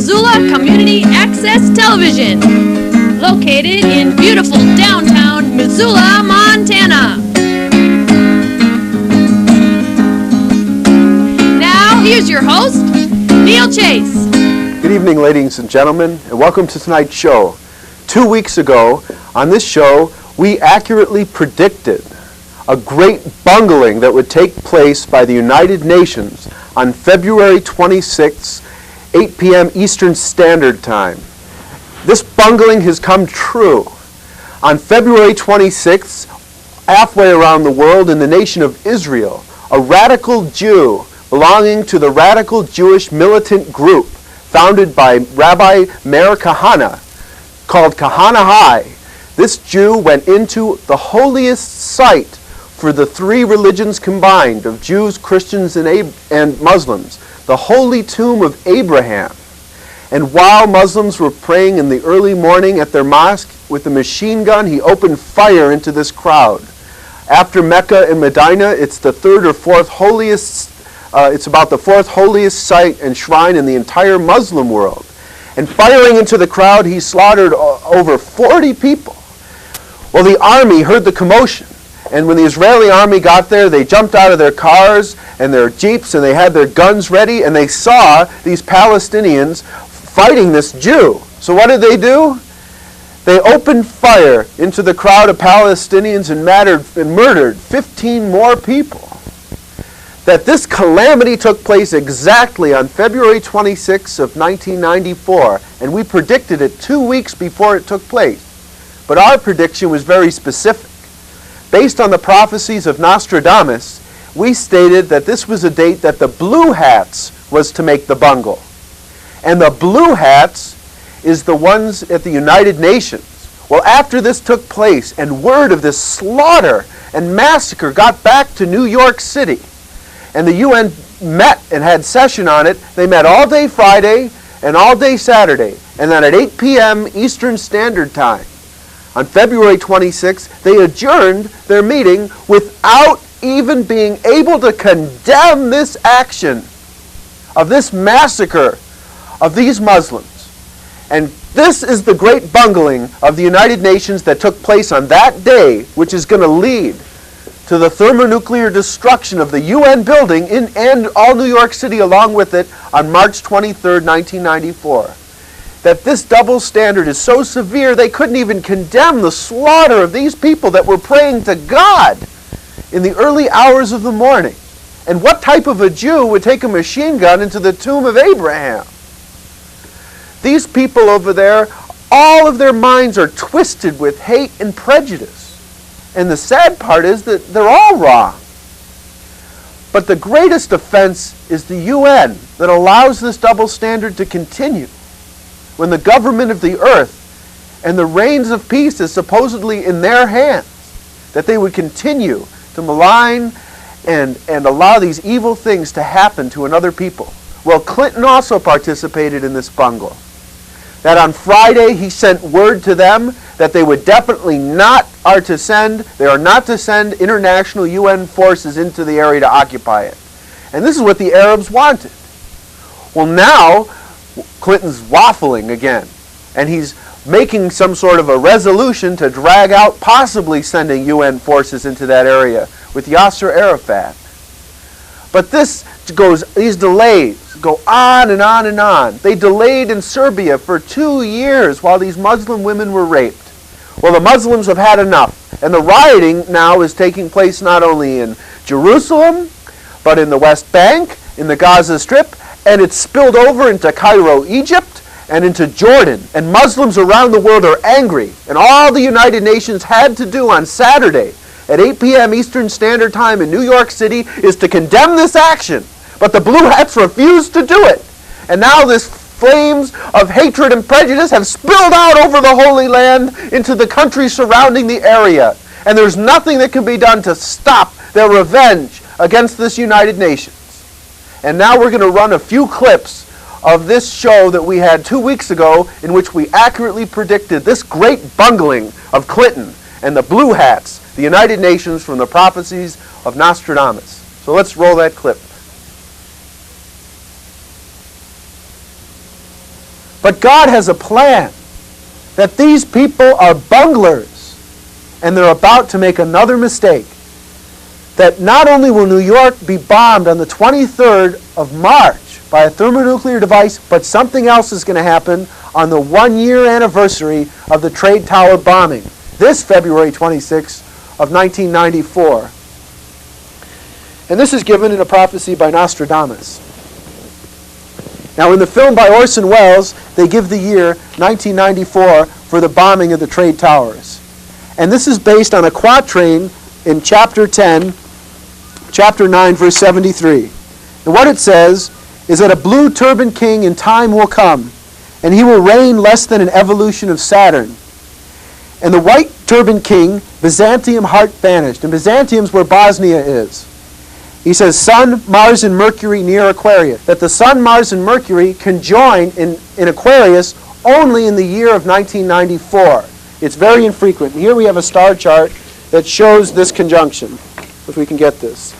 Missoula Community Access Television, located in beautiful downtown Missoula, Montana. Now, here's your host, Neil Chase. Good evening, ladies and gentlemen, and welcome to tonight's show. 2 weeks ago, on this show, we accurately predicted a great bungling that would take place by the United Nations on February 26, 8 p.m. Eastern Standard Time. This bungling has come true. On February 26th, halfway around the world in the nation of Israel, a radical Jew belonging to the radical Jewish militant group founded by Rabbi Meir Kahane, called Kahane High, this Jew went into the holiest site for the three religions combined of Jews, Christians, and Muslims, the holy tomb of Abraham. And while Muslims were praying in the early morning at their mosque with a machine gun, he opened fire into this crowd. After Mecca and Medina, it's the third or fourth holiest, it's about the fourth holiest site and shrine in the entire Muslim world. And firing into the crowd, he slaughtered over 40 people. Well, the army heard the commotion. And when the Israeli army got there, they jumped out of their cars and their jeeps and they had their guns ready and they saw these Palestinians fighting this Jew. So what did they do? They opened fire into the crowd of Palestinians and murdered 15 more people. That this calamity took place exactly on February 26th of 1994, and we predicted it 2 weeks before it took place. But our prediction was very specific. Based on the prophecies of Nostradamus, we stated that this was a date that the Blue Hats was to make the bungle. And the Blue Hats is the ones at the United Nations. Well, after this took place and word of this slaughter and massacre got back to New York City, and the UN met and had session on it, they met all day Friday and all day Saturday, and then at 8 p.m. Eastern Standard Time, on February 26th, they adjourned their meeting without even being able to condemn this action of this massacre of these Muslims. And this is the great bungling of the United Nations that took place on that day, which is going to lead to the thermonuclear destruction of the UN building and all New York City along with it on March 23rd, 1994. That this double standard is so severe they couldn't even condemn the slaughter of these people that were praying to God in the early hours of the morning. And what type of a Jew would take a machine gun into the tomb of Abraham? These people over there, all of their minds are twisted with hate and prejudice. And the sad part is that they're all wrong. But the greatest offense is the UN that allows this double standard to continue. When the government of the earth and the reins of peace is supposedly in their hands, that they would continue to malign and allow these evil things to happen to another people. Well, Clinton also participated in this bungle. That on Friday he sent word to them that they would definitely they are not to send international UN forces into the area to occupy it. And this is what the Arabs wanted. Well, now Clinton's waffling again, and he's making some sort of a resolution to drag out possibly sending UN forces into that area with Yasser Arafat. But these delays go on and on and on. They delayed in Serbia for 2 years while these Muslim women were raped. Well, the Muslims have had enough, and the rioting now is taking place not only in Jerusalem, but in the West Bank, in the Gaza Strip, and it's spilled over into Cairo, Egypt, and into Jordan. And Muslims around the world are angry. And all the United Nations had to do on Saturday at 8 p.m. Eastern Standard Time in New York City is to condemn this action. But the Blue Hats refused to do it. And now this flames of hatred and prejudice have spilled out over the Holy Land into the countries surrounding the area. And there's nothing that can be done to stop their revenge against this United Nations. And now we're going to run a few clips of this show that we had 2 weeks ago in which we accurately predicted this great bungling of Clinton and the Blue Hats, the United Nations, from the prophecies of Nostradamus. So let's roll that clip. But God has a plan that these people are bunglers and they're about to make another mistake. That not only will New York be bombed on the 23rd of March by a thermonuclear device, but something else is going to happen on the 1-year anniversary of the Trade Tower bombing, this February 26th of 1994. And this is given in a prophecy by Nostradamus. Now, in the film by Orson Welles, they give the year 1994 for the bombing of the Trade Towers. And this is based on a quatrain in chapter 10, chapter 9, verse 73. And what it says is that a blue turban king in time will come, and he will reign less than an evolution of Saturn. And the white turban king, Byzantium heart banished. And Byzantium's where Bosnia is. He says, Sun, Mars, and Mercury near Aquarius. That the Sun, Mars, and Mercury conjoin in Aquarius only in the year of 1994. It's very infrequent. And here we have a star chart that shows this conjunction, if we can get this.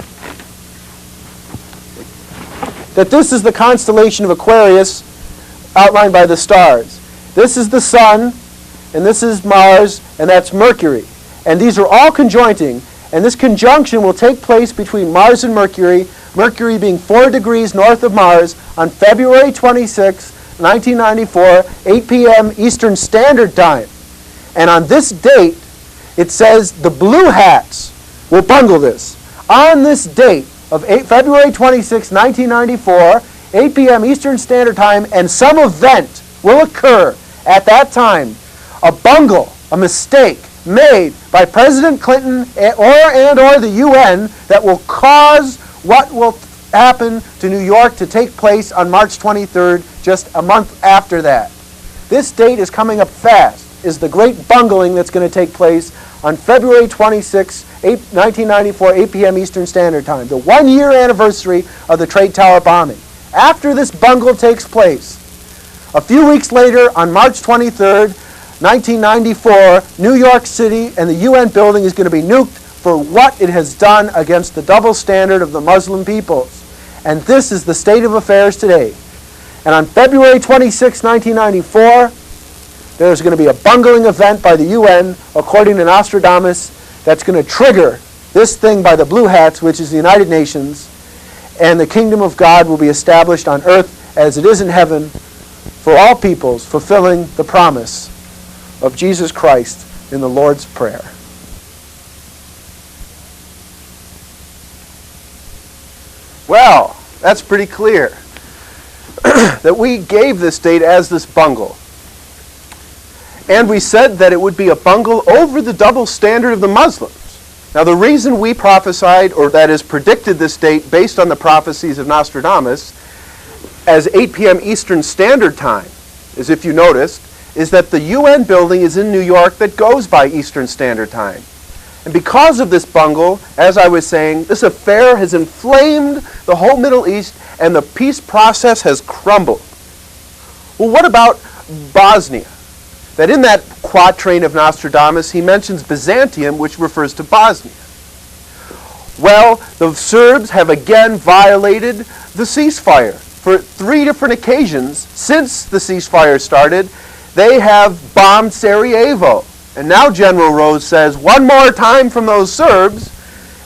That this is the constellation of Aquarius outlined by the stars. This is the Sun, and this is Mars, and that's Mercury. And these are all conjointing. And this conjunction will take place between Mars and Mercury, Mercury being 4 degrees north of Mars, on February 26, 1994, 8 p.m. Eastern Standard Time. And on this date, it says the Blue Hats will bungle this. On this date of February 26, 1994, 8 p.m. Eastern Standard Time, and some event will occur at that time, a bungle, a mistake, made by President Clinton or the UN that will cause what will happen to New York to take place on March 23rd, just a month after that. This date is coming up fast, is the great bungling that's going to take place on February 26, 1994, 8 p.m. Eastern Standard Time, the 1-year anniversary of the Trade Tower bombing. After this bungle takes place, a few weeks later, on March 23rd, 1994, New York City and the UN building is going to be nuked for what it has done against the double standard of the Muslim peoples. And this is the state of affairs today. And on February 26, 1994, there's going to be a bungling event by the UN, according to Nostradamus, that's going to trigger this thing by the Blue Hats, which is the United Nations, and the kingdom of God will be established on earth as it is in heaven for all peoples, fulfilling the promise of Jesus Christ in the Lord's Prayer. Well, that's pretty clear that we gave this date as this bungle. And we said that it would be a bungle over the double standard of the Muslims. Now, the reason we prophesied, or that is predicted this date based on the prophecies of Nostradamus, as 8 p.m. Eastern Standard Time, is, if you noticed, is that the UN building is in New York that goes by Eastern Standard Time. And because of this bungle, as I was saying, this affair has inflamed the whole Middle East and the peace process has crumbled. Well, what about Bosnia? That in that quatrain of Nostradamus, he mentions Byzantium, which refers to Bosnia. Well, the Serbs have again violated the ceasefire. For 3 different occasions since the ceasefire started, they have bombed Sarajevo. And now General Rose says, one more time from those Serbs,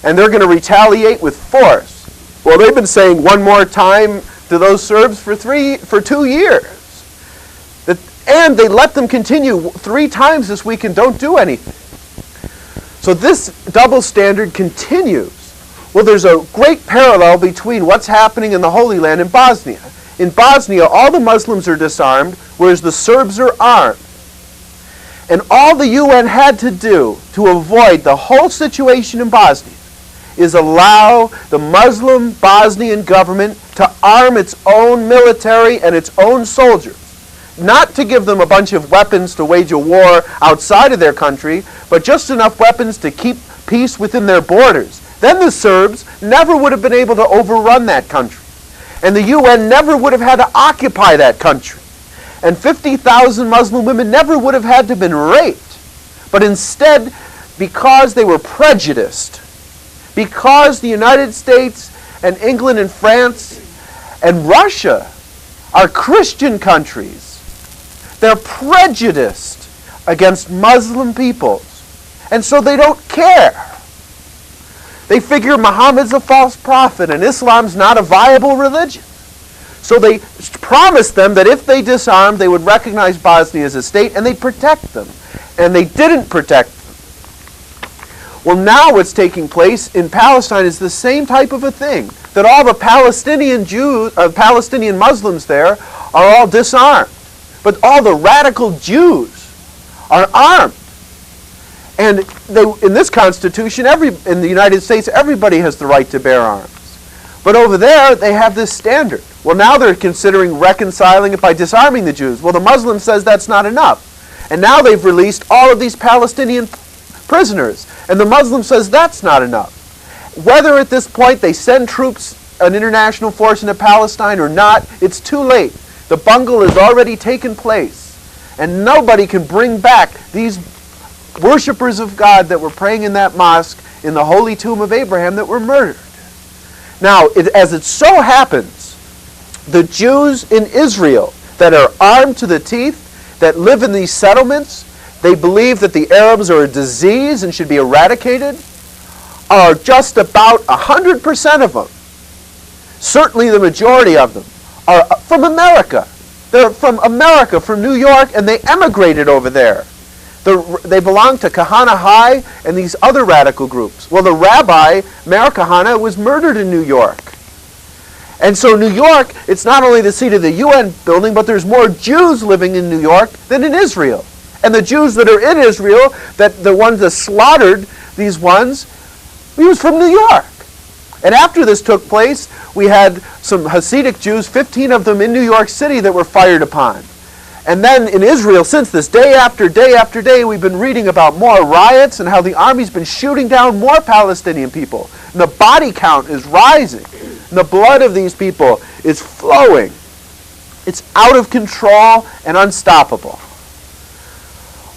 and they're going to retaliate with force. Well, they've been saying one more time to those Serbs for 2 years. And they let them continue 3 times this week and don't do anything. So this double standard continues. Well, there's a great parallel between what's happening in the Holy Land and Bosnia. In Bosnia, all the Muslims are disarmed, whereas the Serbs are armed. And all the UN had to do to avoid the whole situation in Bosnia is allow the Muslim Bosnian government to arm its own military and its own soldiers. Not to give them a bunch of weapons to wage a war outside of their country, but just enough weapons to keep peace within their borders. Then the Serbs never would have been able to overrun that country. And the UN never would have had to occupy that country. And 50,000 Muslim women never would have had to have been raped. But instead, because they were prejudiced, because the United States and England and France and Russia are Christian countries, They're prejudiced against Muslim peoples. And so they don't care. They figure Muhammad's a false prophet and Islam's not a viable religion. So they promised them that if they disarmed, they would recognize Bosnia as a state and they'd protect them. And they didn't protect them. Well, now what's taking place in Palestine is the same type of a thing. That all the Palestinian Muslims there are all disarmed. But all the radical Jews are armed. And in this Constitution, in the United States, everybody has the right to bear arms. But over there, they have this standard. Well, now they're considering reconciling it by disarming the Jews. Well, the Muslim says that's not enough. And now they've released all of these Palestinian prisoners. And the Muslim says that's not enough. Whether at this point they send troops, an international force into Palestine or not, it's too late. The bungle has already taken place. And nobody can bring back these worshippers of God that were praying in that mosque in the holy tomb of Abraham that were murdered. Now, as it so happens, the Jews in Israel that are armed to the teeth, that live in these settlements, they believe that the Arabs are a disease and should be eradicated, are just about 100% of them. Certainly the majority of them are from America. They're from America, from New York, and they emigrated over there. They belong to Kahana High and these other radical groups. Well, the rabbi, Meir Kahana, was murdered in New York. And so New York, it's not only the seat of the UN building, but there's more Jews living in New York than in Israel. And the Jews that are in Israel, that the ones that slaughtered these ones, he was from New York. And after this took place, we had some Hasidic Jews, 15 of them in New York City, that were fired upon. And then in Israel, since this, day after day after day, we've been reading about more riots and how the army's been shooting down more Palestinian people. And the body count is rising. And the blood of these people is flowing. It's out of control and unstoppable.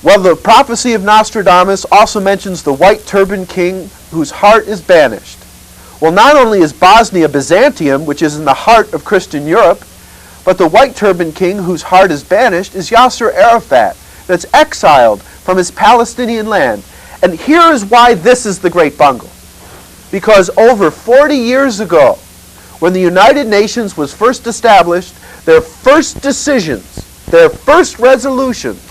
Well, the prophecy of Nostradamus also mentions the white turban king whose heart is banished. Well, not only is Bosnia Byzantium, which is in the heart of Christian Europe, but the white turban king whose heart is banished is Yasser Arafat, that's exiled from his Palestinian land. And here is why this is the great bungle. Because over 40 years ago, when the United Nations was first established, their first decisions, their first resolutions,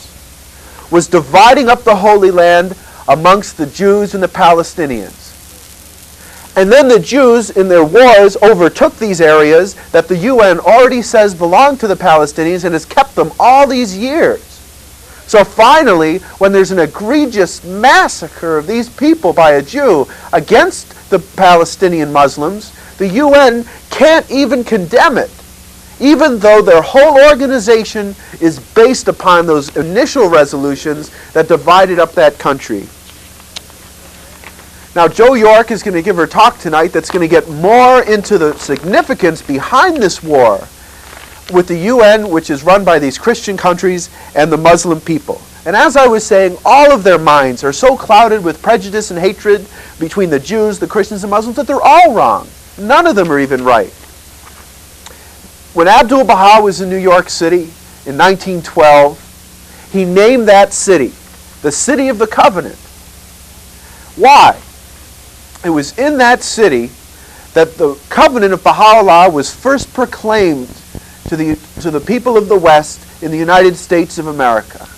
was dividing up the Holy Land amongst the Jews and the Palestinians. And then the Jews, in their wars, overtook these areas that the UN already says belong to the Palestinians and has kept them all these years. So finally, when there's an egregious massacre of these people by a Jew against the Palestinian Muslims, the UN can't even condemn it, even though their whole organization is based upon those initial resolutions that divided up that country. Now, Jo York is going to give her talk tonight that's going to get more into the significance behind this war with the UN, which is run by these Christian countries, and the Muslim people. And as I was saying, all of their minds are so clouded with prejudice and hatred between the Jews, the Christians, and Muslims that they're all wrong. None of them are even right. When Abdu'l-Baha was in New York City in 1912, he named that city the City of the Covenant. Why? It was in that city that the covenant of Baha'u'llah was first proclaimed to the people of the West in the United States of America.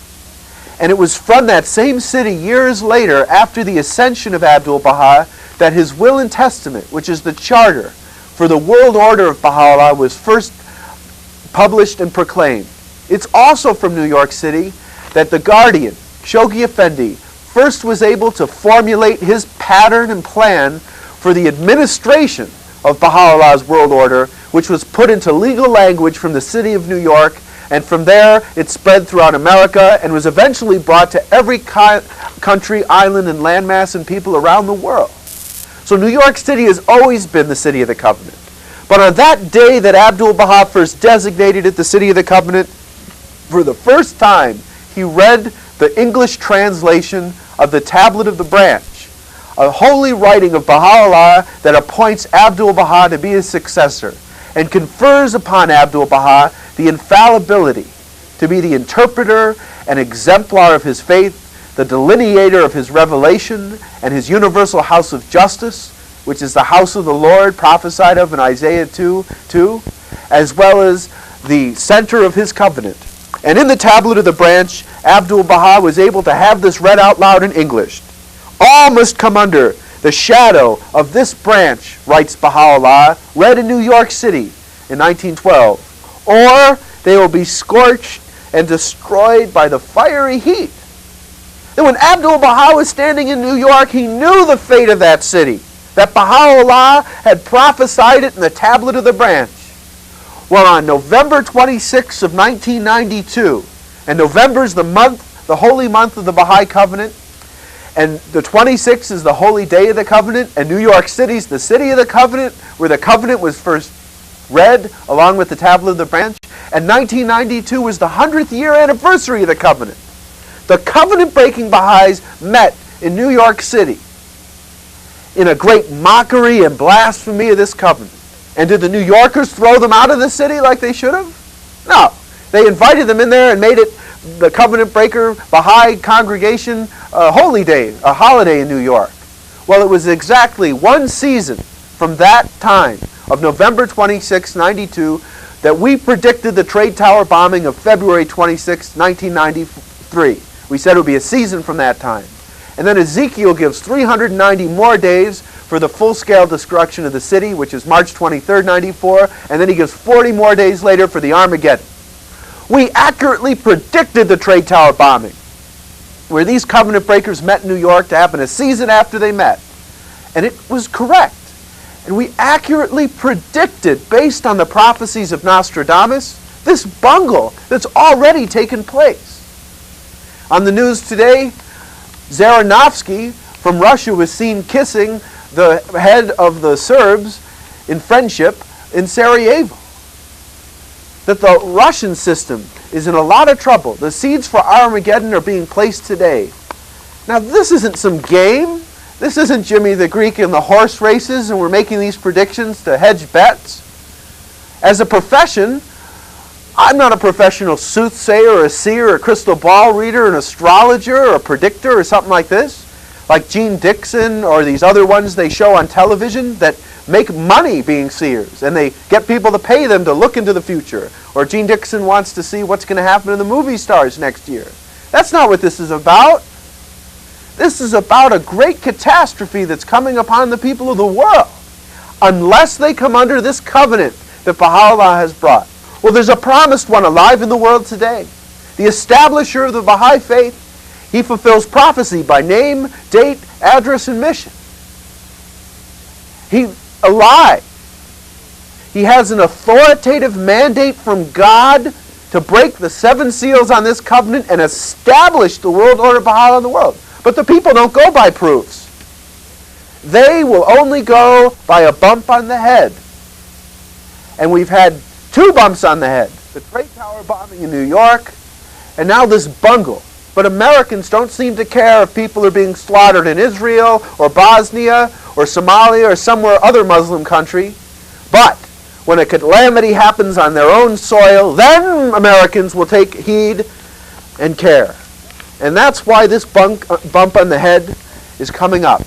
And it was from that same city years later, after the ascension of Abdu'l-Baha, that his will and testament, which is the charter for the world order of Baha'u'llah, was first published and proclaimed. It's also from New York City that the Guardian, Shoghi Effendi, first was able to formulate his pattern and plan for the administration of Baha'u'llah's world order, which was put into legal language from the city of New York, and from there it spread throughout America and was eventually brought to every country, island, and landmass and people around the world. So New York City has always been the City of the Covenant. But on that day that Abdu'l-Baha first designated it the City of the Covenant, for the first time he read the English translation of the Tablet of the Branch, a holy writing of Baha'u'llah that appoints Abdu'l-Baha to be his successor and confers upon Abdu'l-Baha the infallibility to be the interpreter and exemplar of his faith, the delineator of his revelation, and his universal house of justice, which is the house of the Lord prophesied of in Isaiah 2, as well as the center of his covenant. And in the tablet of the branch, Abdu'l-Baha was able to have this read out loud in English. All must come under the shadow of this branch, writes Baha'u'llah, read in New York City in 1912, or they will be scorched and destroyed by the fiery heat. And when Abdu'l-Baha was standing in New York, he knew the fate of that city, that Baha'u'llah had prophesied it in the tablet of the branch. Well, on November 26th of 1992, and November is the month, the holy month of the Baha'i Covenant, and the 26th is the holy day of the covenant, and New York City is the city of the covenant, where the covenant was first read along with the tablet of the branch, and 1992 was the 100th year anniversary of the covenant. The covenant-breaking Baha'is met in New York City in a great mockery and blasphemy of this covenant. And did the New Yorkers throw them out of the city like they should have? No. They invited them in there and made it the covenant breaker Baha'i congregation holy day, a holiday in New York. Well, it was exactly one season from that time of November 26, 92, that we predicted the trade tower bombing of February 26, 1993. We said it would be a season from that time. And then Ezekiel gives 390 more days for the full-scale destruction of the city, which is March 23rd, 94, and then he gives 40 more days later for the Armageddon. We accurately predicted the trade tower bombing, where these covenant breakers met in New York to happen a season after they met. And it was correct. And we accurately predicted, based on the prophecies of Nostradamus, this bungle that's already taken place. On the news today, Zhirinovsky from Russia was seen kissing the head of the Serbs in friendship in Sarajevo. That the Russian system is in a lot of trouble. The seeds for Armageddon are being placed today. Now, this isn't some game. This isn't Jimmy the Greek in the horse races and we're making these predictions to hedge bets. As a profession, I'm not a professional soothsayer or a seer or a crystal ball reader, an astrologer or a predictor or something like this, like Gene Dixon or these other ones they show on television that make money being seers, and they get people to pay them to look into the future. Or Gene Dixon wants to see what's going to happen to the movie stars next year. That's not what this is about. This is about a great catastrophe that's coming upon the people of the world, unless they come under this covenant that Baha'u'llah has brought. Well, there's a promised one alive in the world today. The establisher of the Baha'i faith. He fulfills prophecy by name, date, address, and mission. He's alive. He has an authoritative mandate from God to break the 7 seals on this covenant and establish the world order of Baha'u'llah in the world. But the people don't go by proofs. They will only go by a bump on the head. And we've had 2 bumps on the head. The trade tower bombing in New York, and now this bungle. But Americans don't seem to care if people are being slaughtered in Israel or Bosnia or Somalia or somewhere other Muslim country. But when a calamity happens on their own soil, then Americans will take heed and care. And that's why this bump on the head is coming up.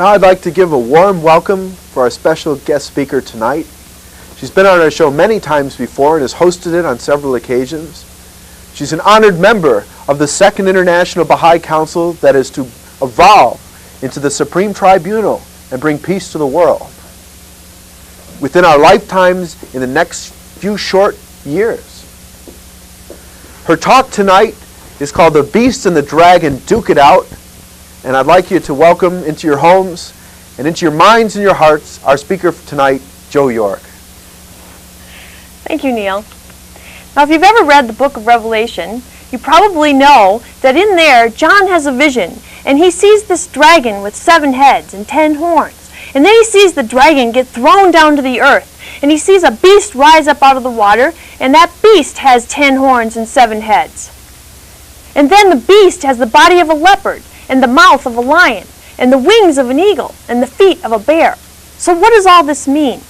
Now I'd like to give a warm welcome for our special guest speaker tonight. She's been on our show many times before and has hosted it on several occasions. She's an honored member of the Second International Baha'i Council that is to evolve into the Supreme Tribunal and bring peace to the world within our lifetimes in the next few short years. Her talk tonight is called The Beast and the Dragon Duke It Out, and I'd like you to welcome into your homes and into your minds and your hearts our speaker for tonight, Joe York. Thank you, Neil. Now, if you've ever read the book of Revelation, you probably know that in there, John has a vision, and he sees this dragon with 7 heads and 10 horns. And then he sees the dragon get thrown down to the earth, and he sees a beast rise up out of the water, and that beast has 10 horns and 7 heads. And then the beast has the body of a leopard, and the mouth of a lion, and the wings of an eagle, and the feet of a bear. So what does all this mean?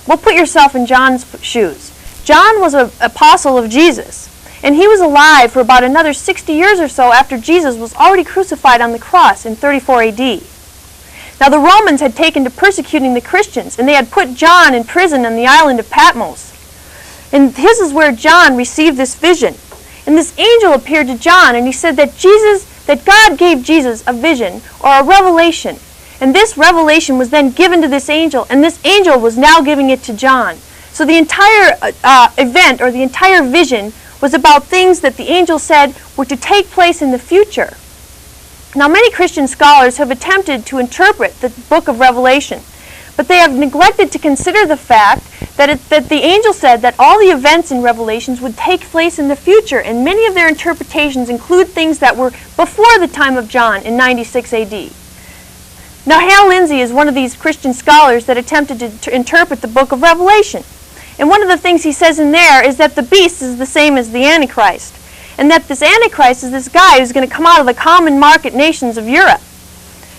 Well, put yourself in John's shoes. John was an apostle of Jesus, and he was alive for about another 60 years or so after Jesus was already crucified on the cross in 34 AD. Now, the Romans had taken to persecuting the Christians, and they had put John in prison on the island of Patmos. And this is where John received this vision. And this angel appeared to John, and he said that God gave Jesus a vision or a revelation. And this revelation was then given to this angel, and this angel was now giving it to John. So the entire event, or the entire vision, was about things that the angel said were to take place in the future. Now, many Christian scholars have attempted to interpret the book of Revelation, but they have neglected to consider the fact that the angel said that all the events in Revelations would take place in the future, and many of their interpretations include things that were before the time of John in 96 AD. Now, Hal Lindsey is one of these Christian scholars that attempted to interpret the book of Revelation. And one of the things he says in there is that the beast is the same as the Antichrist. And that this Antichrist is this guy who's going to come out of the common market nations of Europe.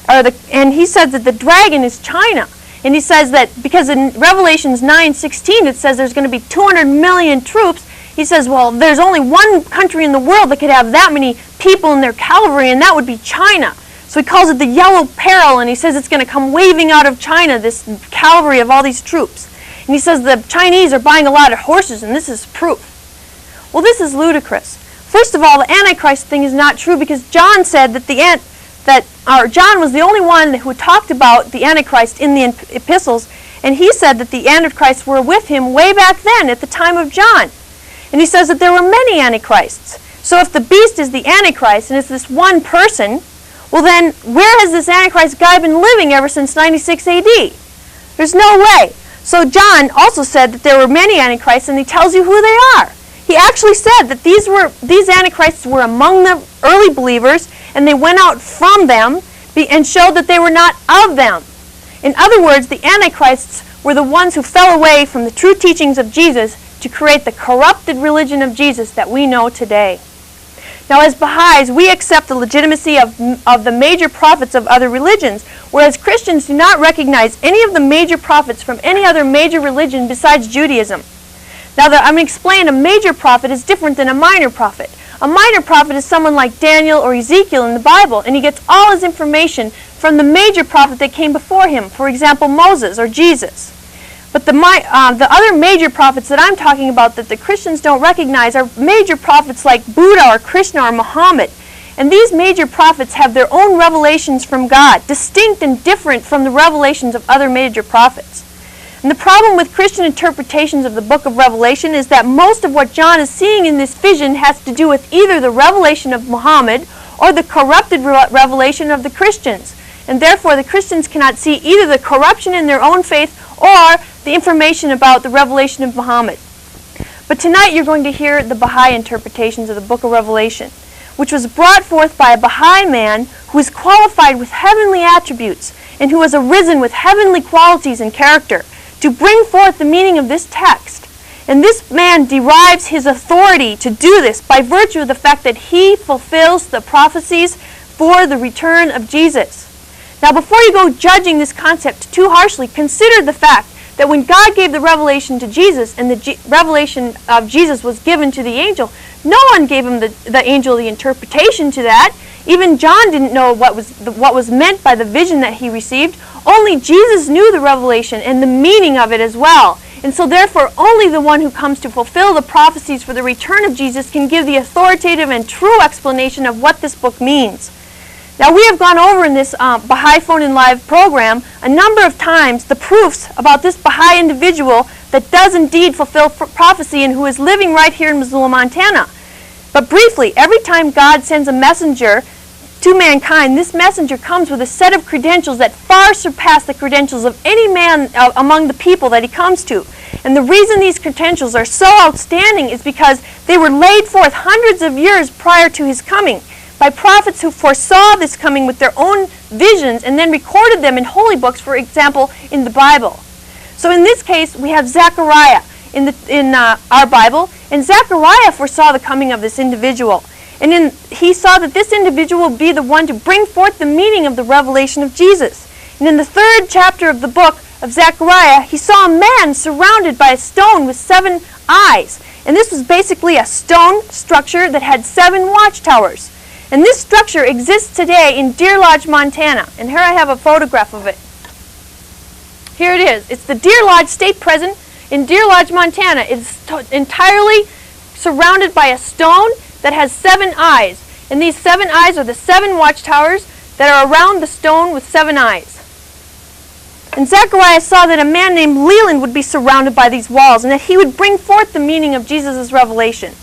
And he says that the dragon is China. And he says that because in Revelations 9:16 it says there's going to be 200 million troops, he says, well, there's only one country in the world that could have that many people in their cavalry, and that would be China. So he calls it the yellow peril, and he says it's going to come waving out of China, this cavalry of all these troops. And he says the Chinese are buying a lot of horses, and this is proof. Well, this is ludicrous. First of all, the Antichrist thing is not true, because John said that John was the only one who talked about the Antichrist in the epistles, and he said that the Antichrists were with him way back then at the time of John. And he says that there were many Antichrists. So if the beast is the Antichrist and it's this one person, well then, where has this Antichrist guy been living ever since 96 AD? There's no way. So John also said that there were many Antichrists, and he tells you who they are. He actually said that these Antichrists were among the early believers, and they went out from them and showed that they were not of them. In other words, the Antichrists were the ones who fell away from the true teachings of Jesus to create the corrupted religion of Jesus that we know today. Now, as Baha'is, we accept the legitimacy of the major prophets of other religions, whereas Christians do not recognize any of the major prophets from any other major religion besides Judaism. Now, I'm going to explain a major prophet is different than a minor prophet. A minor prophet is someone like Daniel or Ezekiel in the Bible, and he gets all his information from the major prophet that came before him, for example, Moses or Jesus. But the other major prophets that I'm talking about that the Christians don't recognize are major prophets like Buddha or Krishna or Muhammad. And these major prophets have their own revelations from God, distinct and different from the revelations of other major prophets. And the problem with Christian interpretations of the book of Revelation is that most of what John is seeing in this vision has to do with either the revelation of Muhammad or the corrupted revelation of the Christians. And therefore the Christians cannot see either the corruption in their own faith or the information about the revelation of Muhammad. But tonight you're going to hear the Baha'i interpretations of the book of Revelation, which was brought forth by a Baha'i man who is qualified with heavenly attributes and who has arisen with heavenly qualities and character to bring forth the meaning of this text. And this man derives his authority to do this by virtue of the fact that he fulfills the prophecies for the return of Jesus. Now, before you go judging this concept too harshly, consider the fact that when God gave the revelation to Jesus and the revelation of Jesus was given to the angel, no one gave him the angel the interpretation to that. Even John didn't know what was meant by the vision that he received. Only Jesus knew the revelation and the meaning of it as well. And so therefore, only the one who comes to fulfill the prophecies for the return of Jesus can give the authoritative and true explanation of what this book means. Now, we have gone over in this Baha'i Phone in Live program a number of times the proofs about this Baha'i individual that does indeed fulfill prophecy and who is living right here in Missoula, Montana. But briefly, every time God sends a messenger to mankind, this messenger comes with a set of credentials that far surpass the credentials of any man among the people that he comes to. And the reason these credentials are so outstanding is because they were laid forth hundreds of years prior to his coming by prophets who foresaw this coming with their own visions and then recorded them in holy books, for example, in the Bible. So in this case, we have Zechariah in our Bible, and Zechariah foresaw the coming of this individual. And he saw that this individual would be the one to bring forth the meaning of the revelation of Jesus. And in the 3rd chapter of the book of Zechariah, he saw a man surrounded by a stone with 7 eyes. And this was basically a stone structure that had 7 watchtowers. And this structure exists today in Deer Lodge, Montana. And here I have a photograph of it. Here it is. It's the Deer Lodge State Prison in Deer Lodge, Montana. It's entirely surrounded by a stone that has 7 eyes. And these 7 eyes are the 7 watchtowers that are around the stone with 7 eyes. And Zechariah saw that a man named Leland would be surrounded by these walls and that he would bring forth the meaning of Jesus' revelation.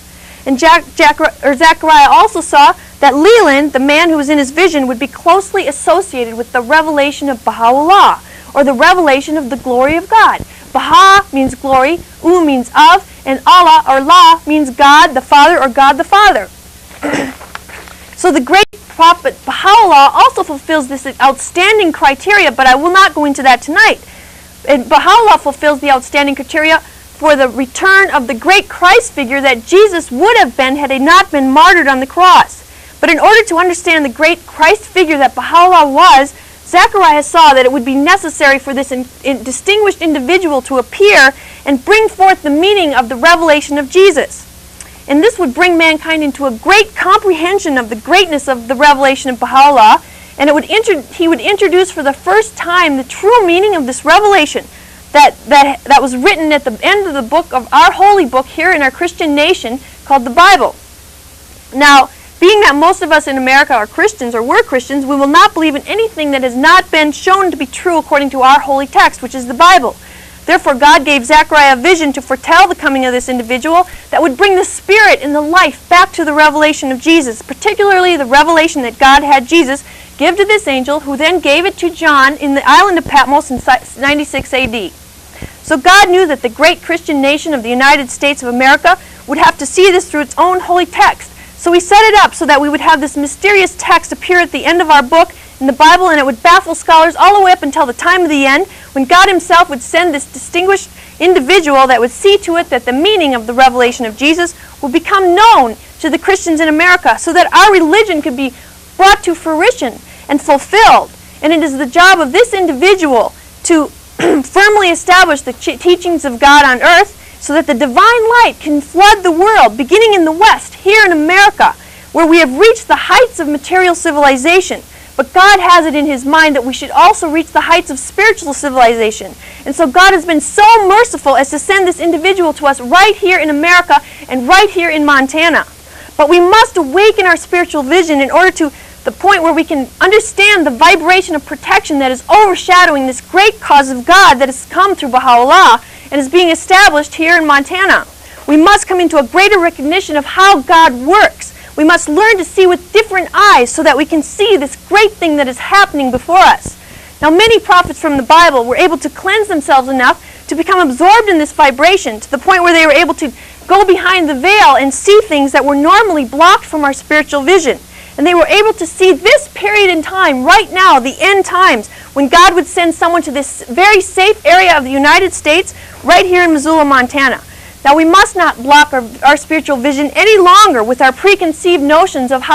And Zechariah also saw that Leland, the man who was in his vision, would be closely associated with the revelation of Baha'u'llah, or the revelation of the glory of God. Baha means glory, U means of, and Allah or La means God the Father or God the Father. So the great prophet Baha'u'llah also fulfills this outstanding criteria, but I will not go into that tonight. And Baha'u'llah fulfills the outstanding criteria for the return of the great Christ figure that Jesus would have been had he not been martyred on the cross. But in order to understand the great Christ figure that Baha'u'llah was, Zechariah saw that it would be necessary for this distinguished individual to appear and bring forth the meaning of the revelation of Jesus. And this would bring mankind into a great comprehension of the greatness of the revelation of Baha'u'llah, and he would introduce for the first time the true meaning of this revelation that was written at the end of the book of our holy book here in our Christian nation called the Bible. Now, being that most of us in America are Christians, or were Christians, we will not believe in anything that has not been shown to be true according to our holy text, which is the Bible. Therefore, God gave Zechariah a vision to foretell the coming of this individual that would bring the spirit and the life back to the revelation of Jesus, particularly the revelation that God had Jesus give to this angel, who then gave it to John in the island of Patmos in 96 AD. So God knew that the great Christian nation of the United States of America would have to see this through its own holy text. So he set it up so that we would have this mysterious text appear at the end of our book in the Bible, and it would baffle scholars all the way up until the time of the end, when God himself would send this distinguished individual that would see to it that the meaning of the revelation of Jesus would become known to the Christians in America, so that our religion could be brought to fruition and fulfilled. And it is the job of this individual to firmly establish the teachings of God on earth, so that the divine light can flood the world, beginning in the West, here in America, where we have reached the heights of material civilization. But God has it in his mind that we should also reach the heights of spiritual civilization. And so God has been so merciful as to send this individual to us right here in America and right here in Montana. But we must awaken our spiritual vision in order to the point where we can understand the vibration of protection that is overshadowing this great cause of God that has come through Baha'u'llah and is being established here in Montana. We must come into a greater recognition of how God works. We must learn to see with different eyes so that we can see this great thing that is happening before us. Now, many prophets from the Bible were able to cleanse themselves enough to become absorbed in this vibration to the point where they were able to go behind the veil and see things that were normally blocked from our spiritual vision. And they were able to see this period in time, right now, the end times, when God would send someone to this very safe area of the United States, right here in Missoula, Montana. Now, we must not block our spiritual vision any longer with our preconceived notions of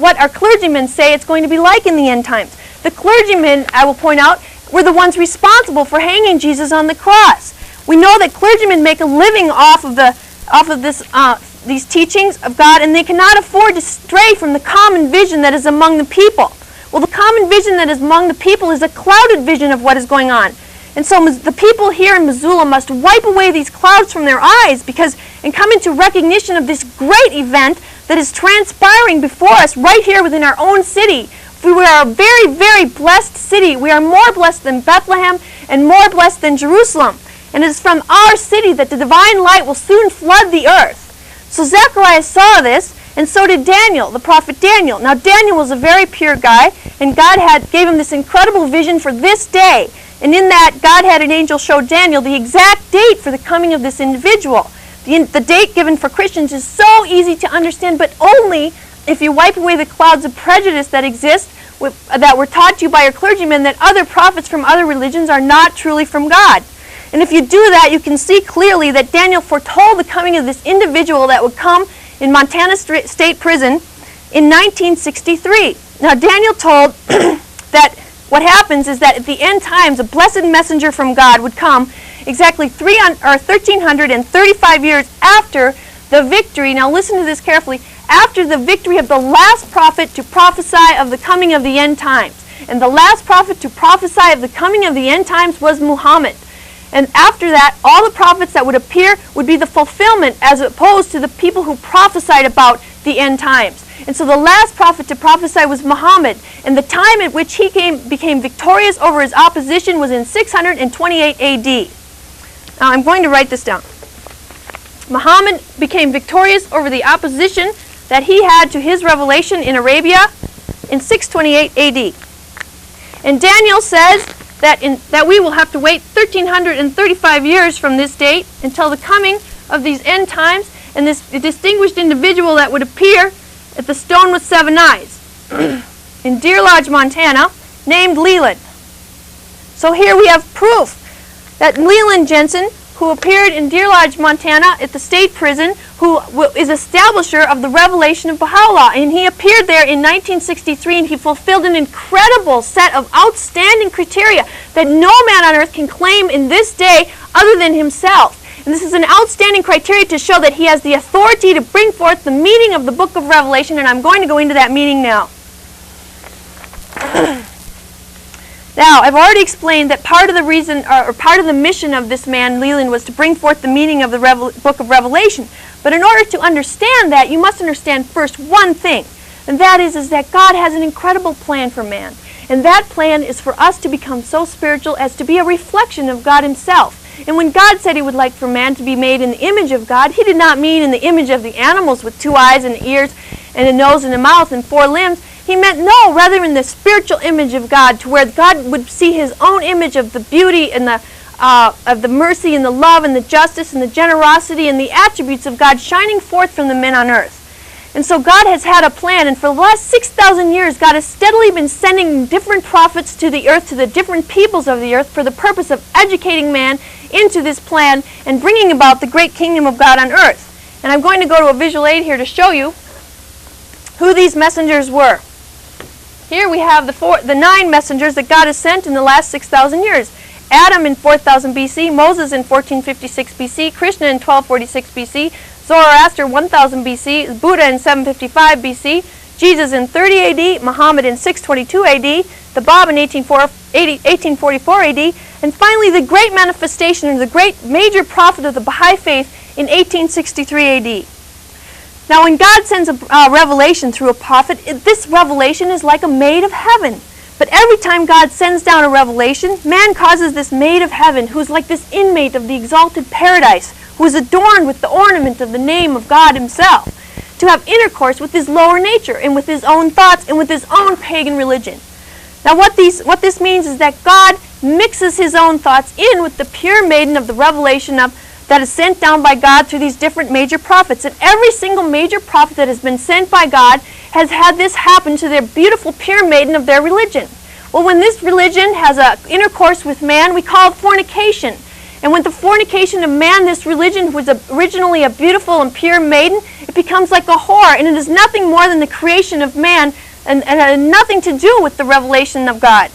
what our clergymen say it's going to be like in the end times. The clergymen, I will point out, were the ones responsible for hanging Jesus on the cross. We know that clergymen make a living off of this these teachings of God, and they cannot afford to stray from the common vision that is among the people. Well, the common vision that is among the people is a clouded vision of what is going on. And so the people here in Missoula must wipe away these clouds from their eyes and come into recognition of this great event that is transpiring before us right here within our own city. We are a very, very blessed city. We are more blessed than Bethlehem and more blessed than Jerusalem. And it is from our city that the divine light will soon flood the earth. So Zechariah saw this, and so did Daniel, the prophet Daniel. Now Daniel was a very pure guy, and God gave him this incredible vision for this day. And in that, God had an angel show Daniel the exact date for the coming of this individual. The date given for Christians is so easy to understand, but only if you wipe away the clouds of prejudice that exist, that were taught to you by your clergymen, that other prophets from other religions are not truly from God. And if you do that, you can see clearly that Daniel foretold the coming of this individual that would come in Montana State Prison in 1963. Now Daniel told that what happens is that at the end times, a blessed messenger from God would come exactly 1,335 years after the victory. Now listen to this carefully. After the victory of the last prophet to prophesy of the coming of the end times. And the last prophet to prophesy of the coming of the end times was Muhammad. And after that, all the prophets that would appear would be the fulfillment as opposed to the people who prophesied about the end times. And so the last prophet to prophesy was Muhammad. And the time at which he became victorious over his opposition was in 628 AD. Now I'm going to write this down. Muhammad became victorious over the opposition that he had to his revelation in Arabia in 628 AD. And Daniel says that we will have to wait 1,335 years from this date until the coming of these end times and this distinguished individual that would appear at the stone with 7 eyes in Deer Lodge, Montana, named Leland. So here we have proof that Leland Jensen, who appeared in Deer Lodge, Montana at the state prison, who is establisher of the revelation of Baha'u'llah. And he appeared there in 1963, and he fulfilled an incredible set of outstanding criteria that no man on earth can claim in this day other than himself. And this is an outstanding criteria to show that he has the authority to bring forth the meaning of the book of Revelation, and I'm going to go into that meaning now. Now, I've already explained that part of the reason, or part of the mission of this man, Leland, was to bring forth the meaning of the book of Revelation. But in order to understand that, you must understand first one thing, and that is that God has an incredible plan for man. And that plan is for us to become so spiritual as to be a reflection of God himself. And when God said he would like for man to be made in the image of God, he did not mean in the image of the animals with 2 eyes and ears and a nose and a mouth and 4 limbs. He meant no, rather in the spiritual image of God, to where God would see his own image of the beauty and of the mercy and the love and the justice and the generosity and the attributes of God shining forth from the men on earth. And so God has had a plan, and for the last 6,000 years, God has steadily been sending different prophets to the earth, to the different peoples of the earth, for the purpose of educating man into this plan and bringing about the great kingdom of God on earth. And I'm going to go to a visual aid here to show you who these messengers were. Here we have the 9 messengers that God has sent in the last 6,000 years. Adam in 4000 BC, Moses in 1456 BC, Krishna in 1246 BC, Zoroaster 1000 BC, Buddha in 755 BC, Jesus in 30 AD, Muhammad in 622 AD, the Bab in 1844 AD, and finally the great manifestation of the great major prophet of the Baha'i faith in 1863 AD. Now when God sends a revelation through a prophet, this revelation is like a maid of heaven. But every time God sends down a revelation, man causes this maid of heaven, who is like this inmate of the exalted paradise, who is adorned with the ornament of the name of God himself, to have intercourse with his lower nature and with his own thoughts and with his own pagan religion. Now what this means is that God mixes his own thoughts in with the pure maiden of the revelation that is sent down by God through these different major prophets. And every single major prophet that has been sent by God has had this happen to their beautiful pure maiden of their religion. Well, when this religion has an intercourse with man, we call it fornication. And with the fornication of man, this religion, who was originally a beautiful and pure maiden, it becomes like a whore, and it is nothing more than the creation of man and had nothing to do with the revelation of God.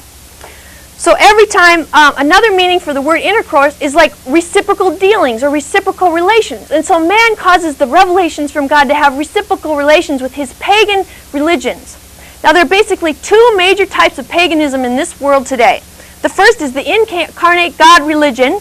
So every time, another meaning for the word intercourse is like reciprocal dealings or reciprocal relations. And so man causes the revelations from God to have reciprocal relations with his pagan religions. Now there are basically two major types of paganism in this world today. The first is the incarnate God religion,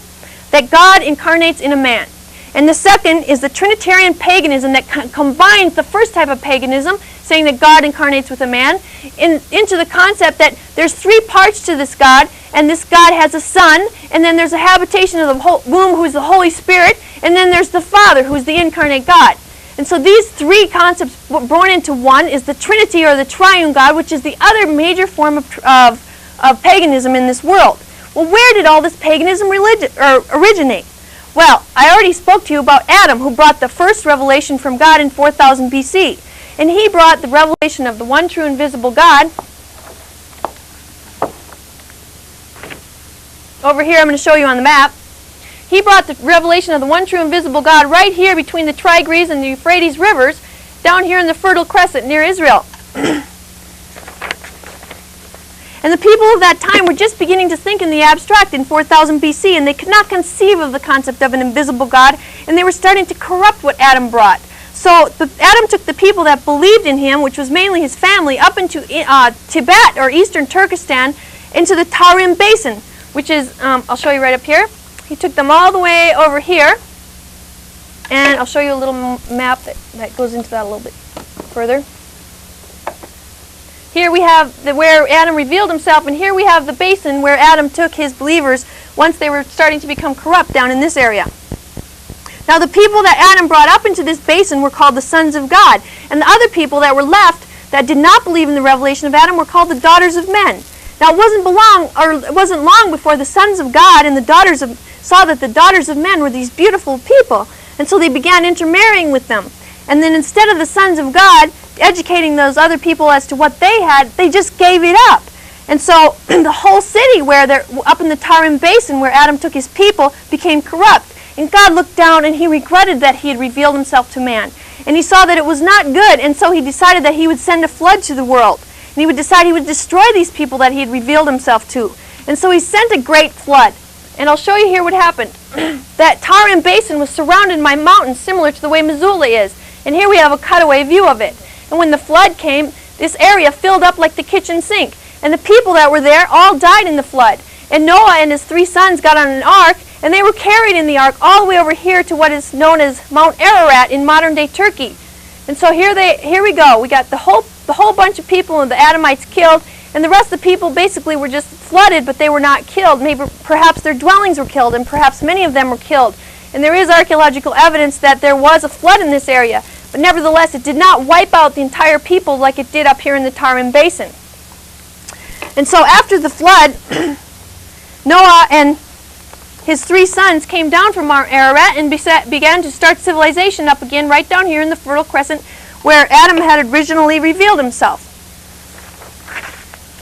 that God incarnates in a man. And the second is the Trinitarian paganism that combines the first type of paganism, saying that God incarnates with a man, into the concept that there's three parts to this God, and this God has a son, and then there's a habitation of the womb who's the Holy Spirit, and then there's the Father who's the incarnate God. And so these three concepts born into one is the Trinity or the Triune God, which is the other major form of paganism in this world. Well, where did all this paganism originate? Well, I already spoke to you about Adam, who brought the first revelation from God in 4000 BC. And he brought the revelation of the one true invisible God. Over here, I'm going to show you on the map. He brought the revelation of the one true invisible God right here between the Tigris and the Euphrates rivers, down here in the Fertile Crescent near Israel. And the people of that time were just beginning to think in the abstract in 4000 BC, and they could not conceive of the concept of an invisible God, and they were starting to corrupt what Adam brought. So Adam took the people that believed in him, which was mainly his family, up into Tibet or eastern Turkestan, into the Tarim Basin, which is, I'll show you right up here. He took them all the way over here, and I'll show you a little map that goes into that a little bit further. Here we have where Adam revealed himself, and here we have the basin where Adam took his believers once they were starting to become corrupt down in this area. Now the people that Adam brought up into this basin were called the sons of God, and the other people that were left that did not believe in the revelation of Adam were called the daughters of men. Now it wasn't long before the sons of God and the daughters saw that the daughters of men were these beautiful people, and so they began intermarrying with them. And then instead of the sons of God educating those other people as to what they had, they just gave it up. And so the whole city where they're up in the Tarim Basin where Adam took his people became corrupt. And God looked down and he regretted that he had revealed himself to man. And he saw that it was not good, and so he decided that he would send a flood to the world. And he would decide he would destroy these people that he had revealed himself to. And so he sent a great flood. And I'll show you here what happened. That Tarim Basin was surrounded by mountains similar to the way Missoula is. And here we have a cutaway view of it. And when the flood came, this area filled up like the kitchen sink. And the people that were there all died in the flood. And Noah and his 3 sons got on an ark, and they were carried in the ark all the way over here to what is known as Mount Ararat in modern-day Turkey. And so here we go. We got the whole bunch of people and the Adamites killed, and the rest of the people basically were just flooded, but they were not killed. Maybe perhaps their dwellings were killed, and perhaps many of them were killed. And there is archaeological evidence that there was a flood in this area. But nevertheless, it did not wipe out the entire people like it did up here in the Tarim Basin. And so after the flood, Noah and his 3 sons came down from Mount Ararat and began to start civilization up again right down here in the Fertile Crescent where Adam had originally revealed himself.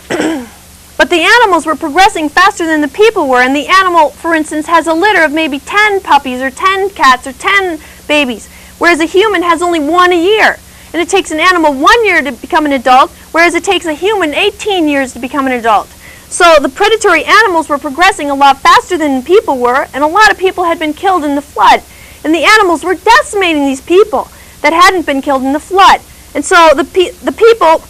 But the animals were progressing faster than the people were, and the animal, for instance, has a litter of maybe 10 puppies or 10 cats or 10 babies, whereas a human has only 1 a year. And it takes an animal 1 year to become an adult, whereas it takes a human 18 years to become an adult. So the predatory animals were progressing a lot faster than people were, and a lot of people had been killed in the flood. And the animals were decimating these people that hadn't been killed in the flood. And so the people,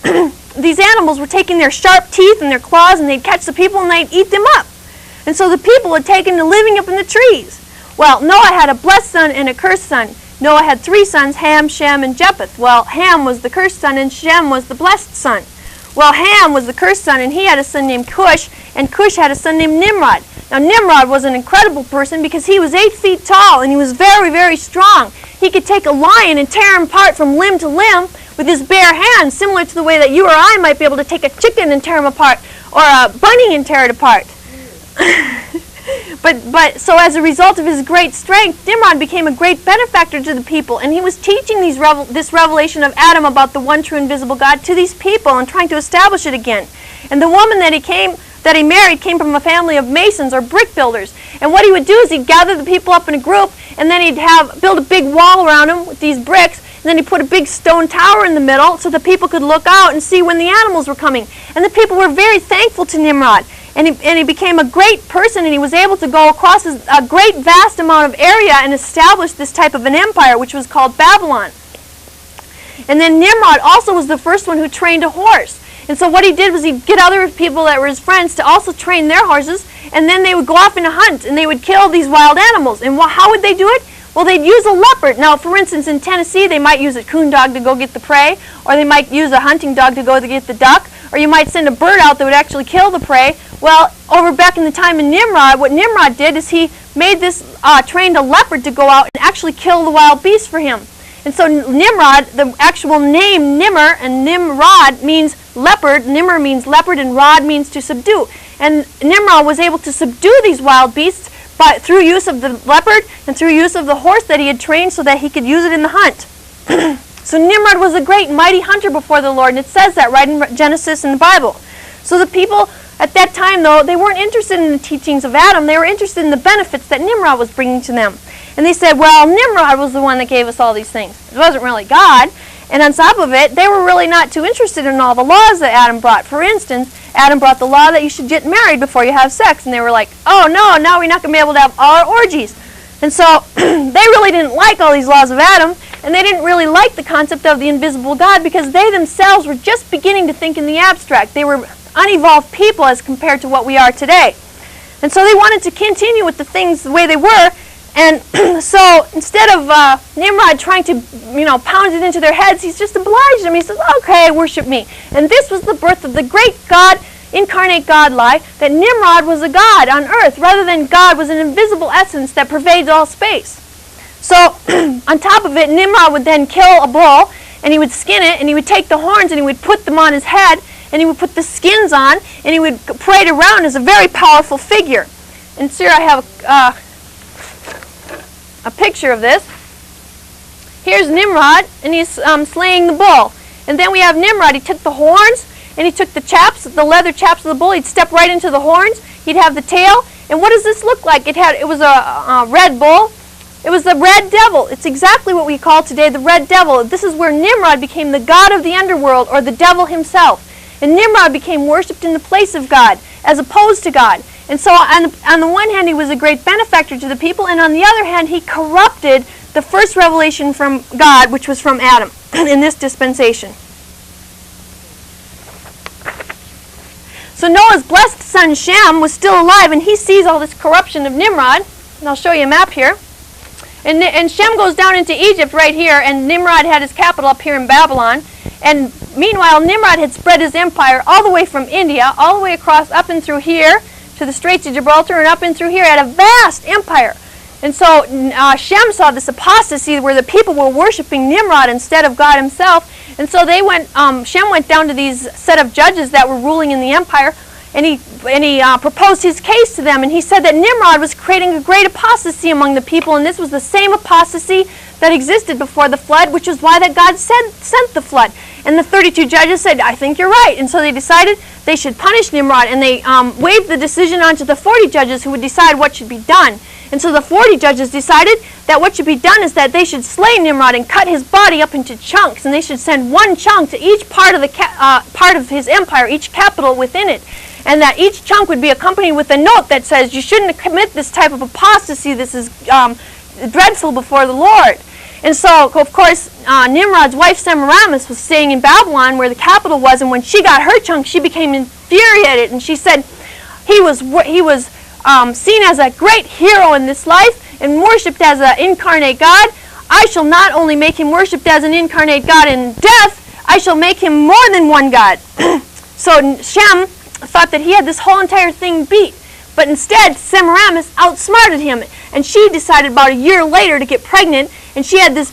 these animals were taking their sharp teeth and their claws, and they'd catch the people and they'd eat them up. And so the people had taken to living up in the trees. Well, Noah had a blessed son and a cursed son. Noah had 3 sons, Ham, Shem, and Japheth. Well, Ham was the cursed son, and Shem was the blessed son. Well, Ham was the cursed son, and he had a son named Cush, and Cush had a son named Nimrod. Now, Nimrod was an incredible person because he was 8 feet tall, and he was very, very strong. He could take a lion and tear him apart from limb to limb with his bare hands, similar to the way that you or I might be able to take a chicken and tear him apart, or a bunny and tear it apart. But so as a result of his great strength, Nimrod became a great benefactor to the people, and he was teaching this revelation of Adam about the one true invisible God to these people and trying to establish it again. And the woman that he married came from a family of masons or brick builders. And what he would do is he'd gather the people up in a group, and then he'd build a big wall around them with these bricks, and then he'd put a big stone tower in the middle so the people could look out and see when the animals were coming. And the people were very thankful to Nimrod. And he became a great person, and he was able to go across a great vast amount of area and establish this type of an empire, which was called Babylon. And then Nimrod also was the first one who trained a horse. And so what he did was he'd get other people that were his friends to also train their horses, and then they would go off and hunt, and they would kill these wild animals. And how would they do it? Well, they'd use a leopard. Now, for instance, in Tennessee, they might use a coon dog to go get the prey, or they might use a hunting dog to go to get the duck, or you might send a bird out that would actually kill the prey. Well, over back in the time of Nimrod, what Nimrod did is he made this, trained a leopard to go out and actually kill the wild beasts for him. And so Nimrod, the actual name Nimr and Nimrod means leopard. Nimr means leopard, and Rod means to subdue. And Nimrod was able to subdue these wild beasts through use of the leopard and through use of the horse that he had trained so that he could use it in the hunt. So Nimrod was a great mighty hunter before the Lord, and it says that right in Genesis in the Bible. So the people at that time, though, they weren't interested in the teachings of Adam. They were interested in the benefits that Nimrod was bringing to them. And they said, well, Nimrod was the one that gave us all these things. It wasn't really God. And on top of it, they were really not too interested in all the laws that Adam brought. For instance, Adam brought the law that you should get married before you have sex. And they were like, oh, no, now we're not going to be able to have all our orgies. And so they really didn't like all these laws of Adam. And they didn't really like the concept of the invisible God because they themselves were just beginning to think in the abstract. They were unevolved people as compared to what we are today. And so they wanted to continue with the things the way they were. And so instead of Nimrod trying to, pound it into their heads, he's just obliged them. He says, okay, worship me. And this was the birth of the great God, incarnate God lie, that Nimrod was a God on earth, rather than God was an invisible essence that pervades all space. So on top of it, Nimrod would then kill a bull, and he would skin it, and he would take the horns, and he would put them on his head, and he would put the skins on, and he would parade around as a very powerful figure. And here I have a picture of this. Here's Nimrod, and he's slaying the bull. And then we have Nimrod. He took the horns, and he took the leather chaps of the bull. He'd step right into the horns. He'd have the tail. And what does this look like? It was a red bull. It was the red devil. It's exactly what we call today the red devil. This is where Nimrod became the god of the underworld, or the devil himself. And Nimrod became worshipped in the place of God, as opposed to God. And so on the one hand, he was a great benefactor to the people, and on the other hand, he corrupted the first revelation from God, which was from Adam, in this dispensation. So Noah's blessed son Shem was still alive, and he sees all this corruption of Nimrod. And I'll show you a map here. And Shem goes down into Egypt right here, and Nimrod had his capital up here in Babylon. And meanwhile, Nimrod had spread his empire all the way from India, all the way across up and through here, to the Straits of Gibraltar, and up and through here, at a vast empire. And so Shem saw this apostasy where the people were worshiping Nimrod instead of God himself. And so Shem went down to these set of judges that were ruling in the empire, and he proposed his case to them. And he said that Nimrod was creating a great apostasy among the people, and this was the same apostasy that existed before the flood, which is why that God sent the flood. And the 32 judges said, I think you're right. And so they decided they should punish Nimrod, and they waved the decision onto the 40 judges who would decide what should be done. And so the 40 judges decided that what should be done is that they should slay Nimrod and cut his body up into chunks, and they should send one chunk to each part of his empire, each capital within it. And that each chunk would be accompanied with a note that says, you shouldn't commit this type of apostasy. This is dreadful before the Lord. And so, of course, Nimrod's wife Semiramis was staying in Babylon where the capital was, and when she got her chunk, she became infuriated, and she said, he was seen as a great hero in this life and worshipped as an incarnate God. I shall not only make him worshipped as an incarnate God in death, I shall make him more than one God. So Shem thought that he had this whole entire thing beat. But instead, Semiramis outsmarted him, and she decided about a year later to get pregnant. And she had this.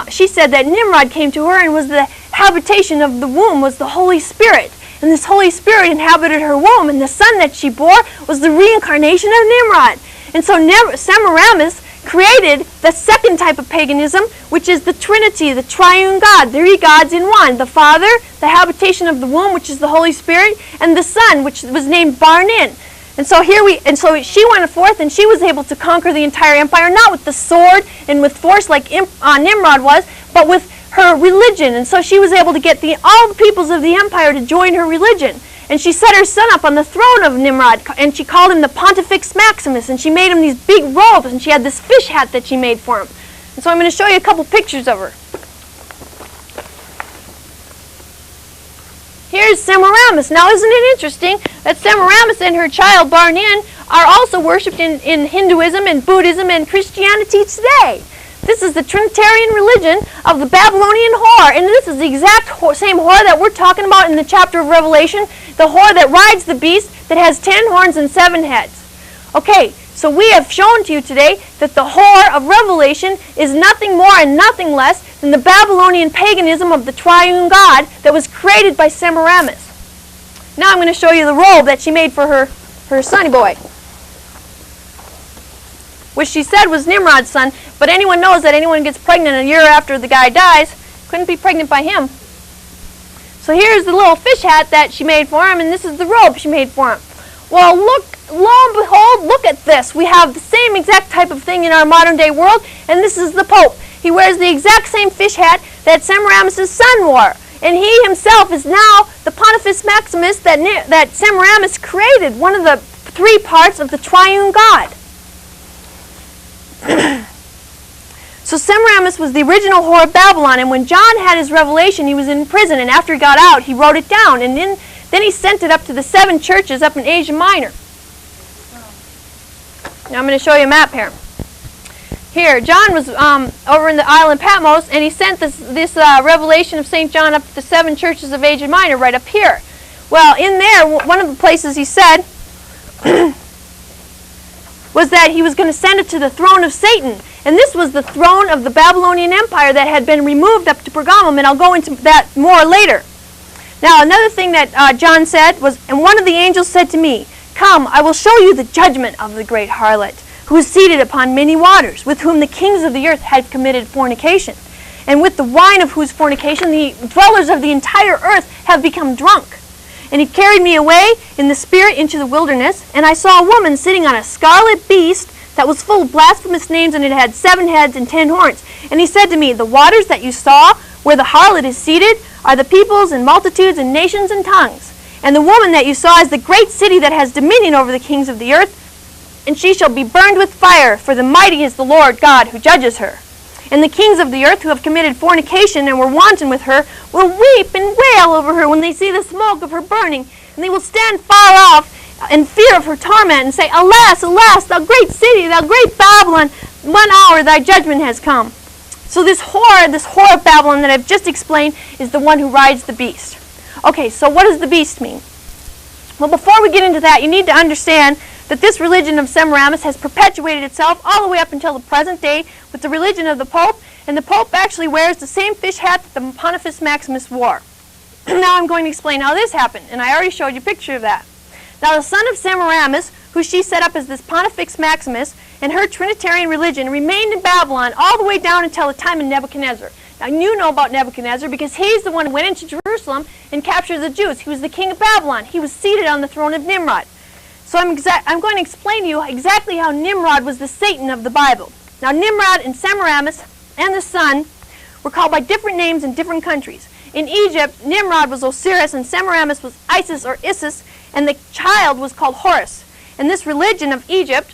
She said that Nimrod came to her, and was the habitation of the womb was the Holy Spirit, and this Holy Spirit inhabited her womb, and the son that she bore was the reincarnation of Nimrod. And so Semiramis created the second type of paganism, which is the Trinity, the Triune God, 3 gods in one: the Father, the habitation of the womb, which is the Holy Spirit, and the Son, which was named Barnin. And so she went forth, and she was able to conquer the entire empire, not with the sword and with force like Nimrod was, but with her religion. And so she was able to get all the peoples of the empire to join her religion. And she set her son up on the throne of Nimrod, and she called him the Pontifex Maximus, and she made him these big robes, and she had this fish hat that she made for him. And so I'm going to show you a couple pictures of her. Here's Semiramis. Now isn't it interesting that Semiramis and her child Barnin are also worshipped in Hinduism and Buddhism and Christianity today. This is the Trinitarian religion of the Babylonian whore, and this is the exact same whore that we're talking about in the chapter of Revelation, the whore that rides the beast that has 10 horns and 7 heads. Okay, so we have shown to you today that the whore of Revelation is nothing more and nothing less than the Babylonian paganism of the triune God that was created by Semiramis. Now I'm going to show you the robe that she made for her sonny boy, which she said was Nimrod's son, but anyone knows that anyone gets pregnant a year after the guy dies couldn't be pregnant by him. So here's the little fish hat that she made for him, and this is the robe she made for him. Well, lo and behold, look at this. We have the same exact type of thing in our modern day world, and this is the Pope. He wears the exact same fish hat that Semiramis' son wore, and he himself is now the Pontifex Maximus that Semiramis created, one of the 3 parts of the triune God. So Semiramis was the original whore of Babylon, and when John had his revelation, he was in prison, and after he got out, he wrote it down, and then he sent it up to the 7 churches up in Asia Minor. Now I'm going to show you a map here. Here, John was over in the island Patmos, and he sent this revelation of St. John up to the 7 churches of Asia Minor right up here. Well, in there, one of the places he said was that he was going to send it to the throne of Satan. And this was the throne of the Babylonian Empire that had been removed up to Pergamum, and I'll go into that more later. Now, another thing that John said was, and one of the angels said to me, "Come, I will show you the judgment of the great harlot, who is seated upon many waters, with whom the kings of the earth had committed fornication, and with the wine of whose fornication the dwellers of the entire earth have become drunk." And he carried me away in the spirit into the wilderness, and I saw a woman sitting on a scarlet beast that was full of blasphemous names, and it had 7 heads and 10 horns. And he said to me, "The waters that you saw, where the harlot is seated, are the peoples and multitudes and nations and tongues. And the woman that you saw is the great city that has dominion over the kings of the earth, and she shall be burned with fire, for the mighty is the Lord God who judges her. And the kings of the earth who have committed fornication and were wanton with her will weep and wail over her when they see the smoke of her burning, and they will stand far off in fear of her torment and say, Alas, alas, thou great city, thou great Babylon, 1 hour thy judgment has come." So this whore of Babylon that I've just explained is the one who rides the beast. Okay, so what does the beast mean? Well, before we get into that, you need to understand that this religion of Semiramis has perpetuated itself all the way up until the present day with the religion of the Pope, and the Pope actually wears the same fish hat that the Pontifex Maximus wore. Now I'm going to explain how this happened, and I already showed you a picture of that. Now the son of Semiramis, who she set up as this Pontifex Maximus, and her Trinitarian religion remained in Babylon all the way down until the time of Nebuchadnezzar. Now you know about Nebuchadnezzar because he's the one who went into Jerusalem and captured the Jews. He was the king of Babylon. He was seated on the throne of Nimrod. So I'm going to explain to you exactly how Nimrod was the Satan of the Bible. Now Nimrod and Semiramis and the son were called by different names in different countries. In Egypt, Nimrod was Osiris and Semiramis was Isis or Isis, and the child was called Horus. And this religion of Egypt,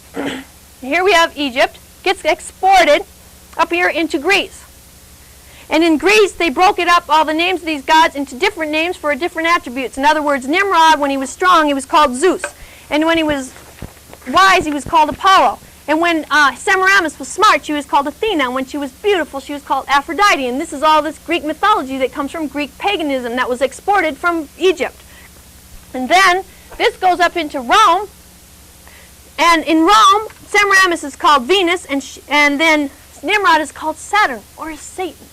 here we have Egypt, gets exported up here into Greece. And in Greece, they broke it up, all the names of these gods, into different names for different attributes. In other words, Nimrod, when he was strong, he was called Zeus. And when he was wise, he was called Apollo. And when Semiramis was smart, she was called Athena. And when she was beautiful, she was called Aphrodite. And this is all this Greek mythology that comes from Greek paganism that was exported from Egypt. And then this goes up into Rome. And in Rome, Semiramis is called Venus, and then Nimrod is called Saturn, or Satan.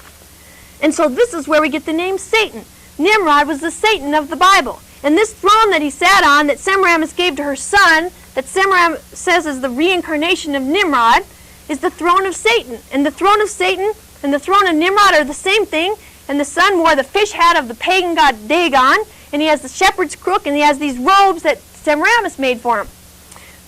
And so this is where we get the name Satan. Nimrod was the Satan of the Bible. And this throne that he sat on, that Semiramis gave to her son, that Semiramis says is the reincarnation of Nimrod, is the throne of Satan. And the throne of Satan and the throne of Nimrod are the same thing. And the son wore the fish hat of the pagan god Dagon, and he has the shepherd's crook, and he has these robes that Semiramis made for him.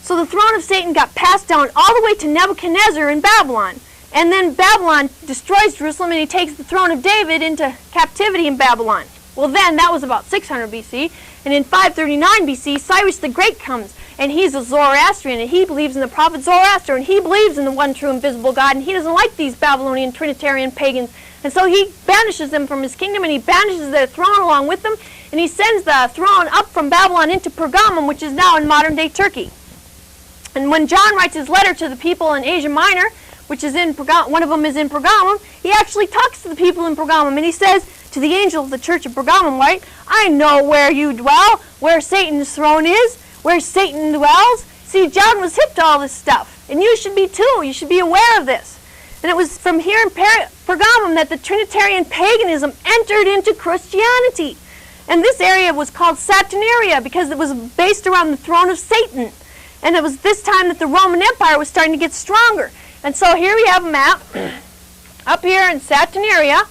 So the throne of Satan got passed down all the way to Nebuchadnezzar in Babylon. And then Babylon destroys Jerusalem, and he takes the throne of David into captivity in Babylon. Well, then, that was about 600 BC, and in 539 BC, Cyrus the Great comes, and he's a Zoroastrian, and he believes in the prophet Zoroaster, and he believes in the one true invisible God, and he doesn't like these Babylonian Trinitarian pagans, and so he banishes them from his kingdom, and he banishes their throne along with them, and he sends the throne up from Babylon into Pergamum, which is now in modern-day Turkey. And when John writes his letter to the people in Asia Minor, which is in one of them is in Pergamum, he actually talks to the people in Pergamum, and he says to the angel of the church of Pergamum, right, I know where you dwell, where Satan's throne is, where Satan dwells. See, John was hip to all this stuff, and you should be too. You should be aware of this. And it was from here in Pergamum that the Trinitarian paganism entered into Christianity. And this area was called Saturnalia because it was based around the throne of Satan. And it was this time that the Roman Empire was starting to get stronger. And so here we have a map. Up here in Saturnalia,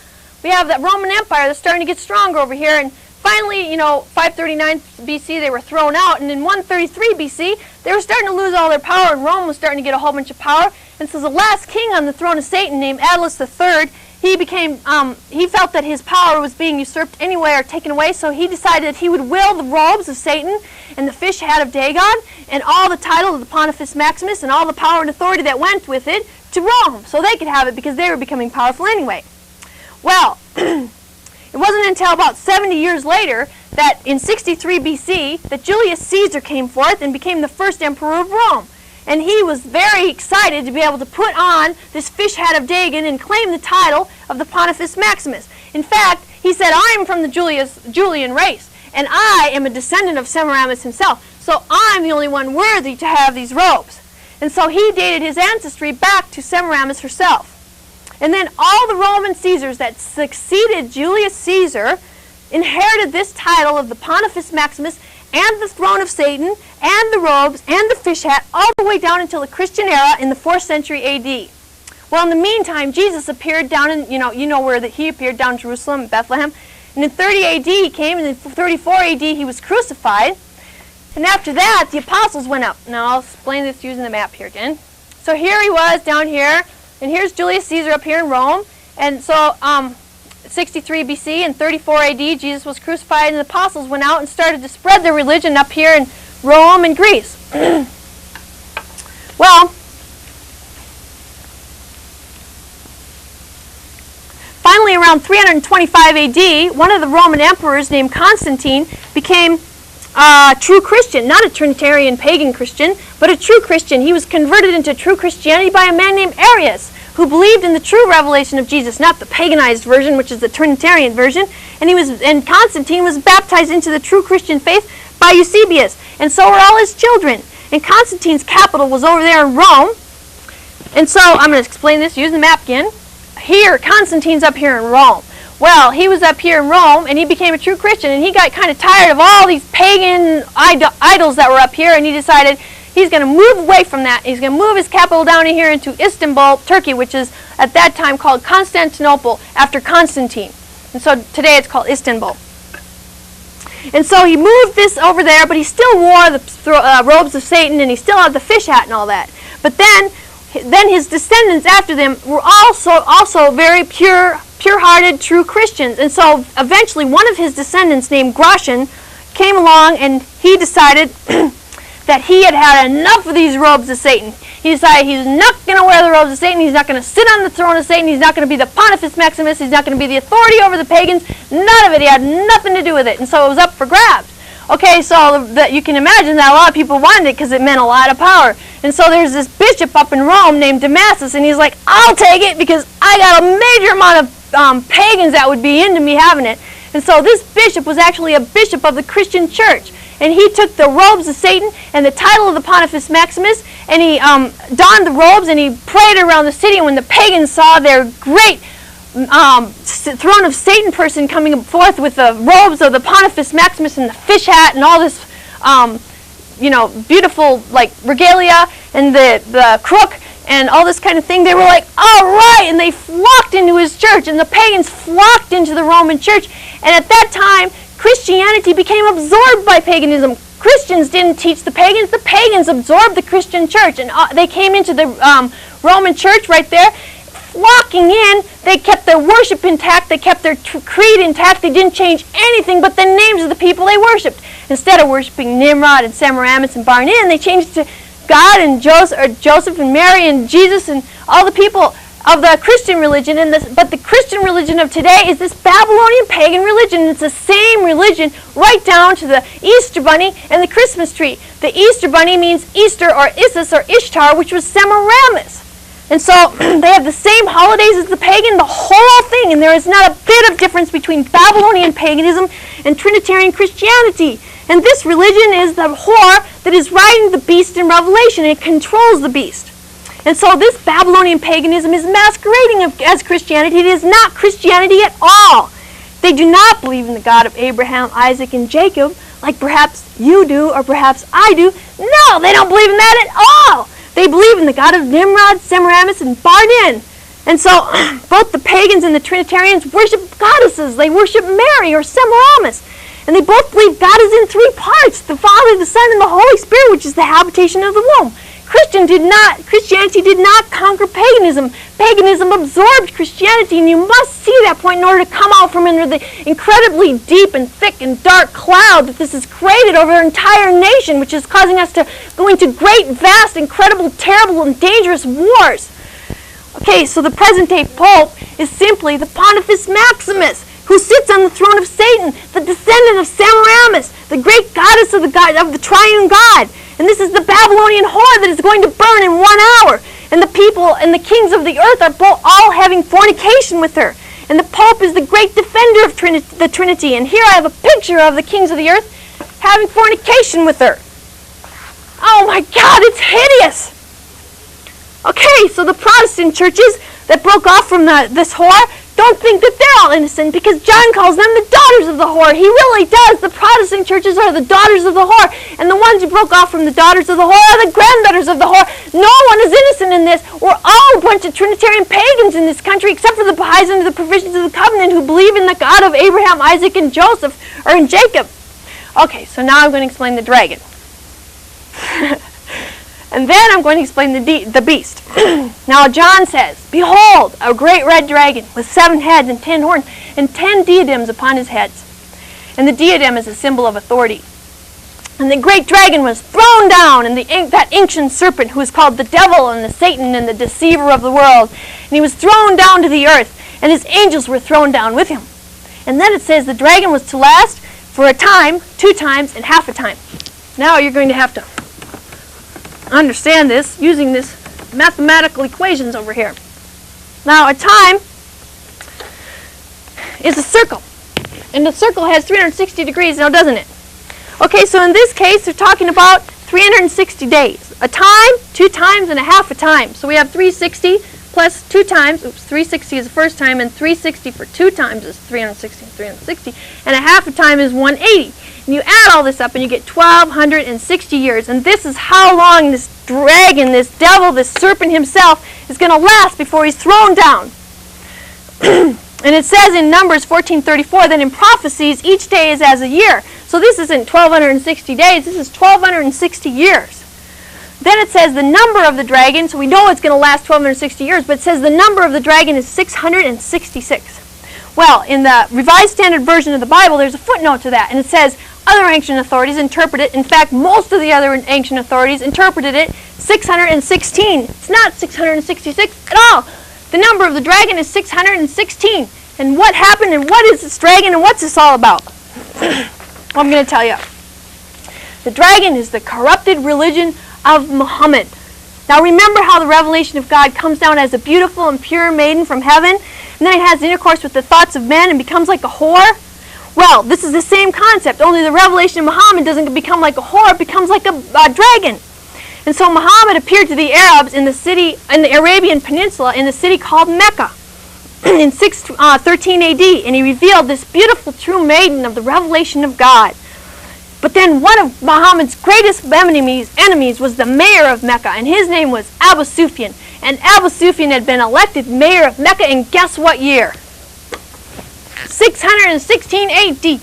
we have that Roman Empire that's starting to get stronger over here. And finally, 539 BC, they were thrown out. And in 133 BC, they were starting to lose all their power, and Rome was starting to get a whole bunch of power. And so the last king on the throne of Satan, named Attalus III, he felt that his power was being usurped anyway or taken away, so he decided that he would will the robes of Satan and the fish hat of Dagon and all the title of the Pontifex Maximus and all the power and authority that went with it to Rome, so they could have it because they were becoming powerful anyway. Well, it wasn't until about 70 years later that in 63 BC that Julius Caesar came forth and became the first emperor of Rome. And he was very excited to be able to put on this fish hat of Dagon and claim the title of the Pontifex Maximus. In fact, he said, I am from the Julian race, and I am a descendant of Semiramis himself, so I'm the only one worthy to have these robes. And so he dated his ancestry back to Semiramis herself. And then all the Roman Caesars that succeeded Julius Caesar inherited this title of the Pontifex Maximus and the throne of Satan and the robes and the fish hat all the way down until the Christian era in the 4th century AD. Well, in the meantime, Jesus appeared down in, you know where he appeared down in Jerusalem, Bethlehem. And in 30 AD he came, and in 34 AD he was crucified. And after that, the apostles went up. Now, I'll explain this using the map here again. So here he was down here, and here's Julius Caesar up here in Rome. And so, 63 BC and 34 AD, Jesus was crucified, and the apostles went out and started to spread their religion up here in Rome and Greece. Well, finally around 325 AD, one of the Roman emperors named Constantine became a true Christian, not a Trinitarian pagan Christian, but a true Christian. He was converted into true Christianity by a man named Arius, who believed in the true revelation of Jesus, not the paganized version, which is the Trinitarian version. And Constantine was baptized into the true Christian faith by Eusebius, and so were all his children. And Constantine's capital was over there in Rome. And so I'm going to explain this using the map again. Here, Constantine's up here in Rome. Well, he was up here in Rome, and he became a true Christian, and he got kind of tired of all these pagan idols that were up here, and he decided he's going to move away from that. He's going to move his capital down in here into Istanbul, Turkey, which is at that time called Constantinople after Constantine. And so today it's called Istanbul. And so he moved this over there, but he still wore the robes of Satan, and he still had the fish hat and all that. But then his descendants after them were also very pure-hearted, true Christians. And so eventually one of his descendants named Gratian came along, and he decided that he had had enough of these robes of Satan. He decided he's not going to wear the robes of Satan. He's not going to sit on the throne of Satan. He's not going to be the Pontifex Maximus. He's not going to be the authority over the pagans. None of it. He had nothing to do with it. And so it was up for grabs. Okay, so you can imagine that a lot of people wanted it because it meant a lot of power. And so there's this bishop up in Rome named Damasus, and he's like, I'll take it because I got a major amount of pagans that would be into me having it. And so this bishop was actually a bishop of the Christian church. And he took the robes of Satan and the title of the Pontifex Maximus, and he donned the robes, and he prayed around the city. And when the pagans saw their great throne of Satan person coming forth with the robes of the Pontifex Maximus and the fish hat and all this, beautiful regalia and the crook and all this kind of thing, they were like, all right, and they flocked into his church, and the pagans flocked into the Roman church. And at that time, Christianity became absorbed by paganism. Christians didn't teach the pagans absorbed the Christian church, and they came into the Roman church right there, flocking in. They kept their worship intact. They kept their creed intact. They didn't change anything but the names of the people they worshipped. Instead of worshiping Nimrod and Semiramis and Barnabas, they changed it to God and Joseph and Mary and Jesus and all the people of the Christian religion. But the Christian religion of today is this Babylonian pagan religion. It's the same religion right down to the Easter bunny and the Christmas tree. The Easter bunny means Easter or Isis or Ishtar, which was Semiramis. And so they have the same holidays as the pagan, the whole thing, and there is not a bit of difference between Babylonian paganism and Trinitarian Christianity. And this religion is the whore that is riding the beast in Revelation, and it controls the beast. And so this Babylonian paganism is masquerading as Christianity. It is not Christianity at all. They do not believe in the God of Abraham, Isaac, and Jacob, like perhaps you do or perhaps I do. No, they don't believe in that at all. They believe in the God of Nimrod, Semiramis, and Barnabas. And so both the pagans and the Trinitarians worship goddesses. They worship Mary or Semiramis. And they both believe God is in three parts, the Father, the Son, and the Holy Spirit, which is the habitation of the womb. Christianity did not conquer paganism. Paganism absorbed Christianity, and you must see that point in order to come out from under the incredibly deep and thick and dark cloud that this has created over our entire nation, which is causing us to go into great, vast, incredible, terrible, and dangerous wars. Okay, so the present-day Pope is simply the Pontifex Maximus, who sits on the throne of Satan, the descendant of Semiramis, the great goddess of the triune God. And this is the Babylonian whore that is going to burn in 1 hour. And the people and the kings of the earth are all having fornication with her. And the Pope is the great defender of the Trinity. And here I have a picture of the kings of the earth having fornication with her. Oh my God, it's hideous. Okay, so the Protestant churches that broke off from this whore don't think that they're all innocent because John calls them the daughters of the whore. He really does. The Protestant churches are the daughters of the whore. And the ones who broke off from the daughters of the whore are the granddaughters of the whore. No one is innocent in this. We're all a bunch of Trinitarian pagans in this country except for the Baha'i under the provisions of the covenant who believe in the God of Abraham, Isaac, and Joseph, or in Jacob. Okay, so now I'm going to explain the dragon. And then I'm going to explain the beast. Now John says, "Behold, a great red dragon with 7 heads and 10 horns and 10 diadems upon his heads." And the diadem is a symbol of authority. And the great dragon was thrown down, and that ancient serpent who is called the devil and the Satan and the deceiver of the world. And he was thrown down to the earth, and his angels were thrown down with him. And then it says the dragon was to last for a time, 2 times, and half a time. Now you're going to have to understand this using this mathematical equations over here. Now a time is a circle, and the circle has 360 degrees now, doesn't it? Okay, so in this case they're talking about 360 days. A time, 2 times, and a half a time. So we have 360 plus 2 times, 360 is the first time, and 360 for 2 times is 360 and 360, and a half a time is 180. And you add all this up and you get 1,260 years. And this is how long this dragon, this devil, this serpent himself is going to last before he's thrown down. And it says in Numbers 14:34 that in prophecies each day is as a year. So this isn't 1,260 days, this is 1,260 years. Then it says the number of the dragon, so we know it's going to last 1,260 years, but it says the number of the dragon is 666. Well, in the Revised Standard Version of the Bible, there's a footnote to that, and it says other ancient authorities interpret it. In fact, most of the other ancient authorities interpreted it 616. It's not 666 at all. The number of the dragon is 616. And what happened, and what is this dragon, and what's this all about? Well, I'm going to tell you. The dragon is the corrupted religion of Muhammad. Now remember how the revelation of God comes down as a beautiful and pure maiden from heaven, and then it has intercourse with the thoughts of men and becomes like a whore? Well, this is the same concept, only the revelation of Muhammad doesn't become like a whore, it becomes like a dragon. And so Muhammad appeared to the Arabs in the Arabian Peninsula in the city called Mecca in 613 AD, and he revealed this beautiful true maiden of the revelation of God. But then one of Muhammad's greatest enemies was the mayor of Mecca, and his name was Abu Sufyan. And Abu Sufyan had been elected mayor of Mecca in guess what year? 616 AD.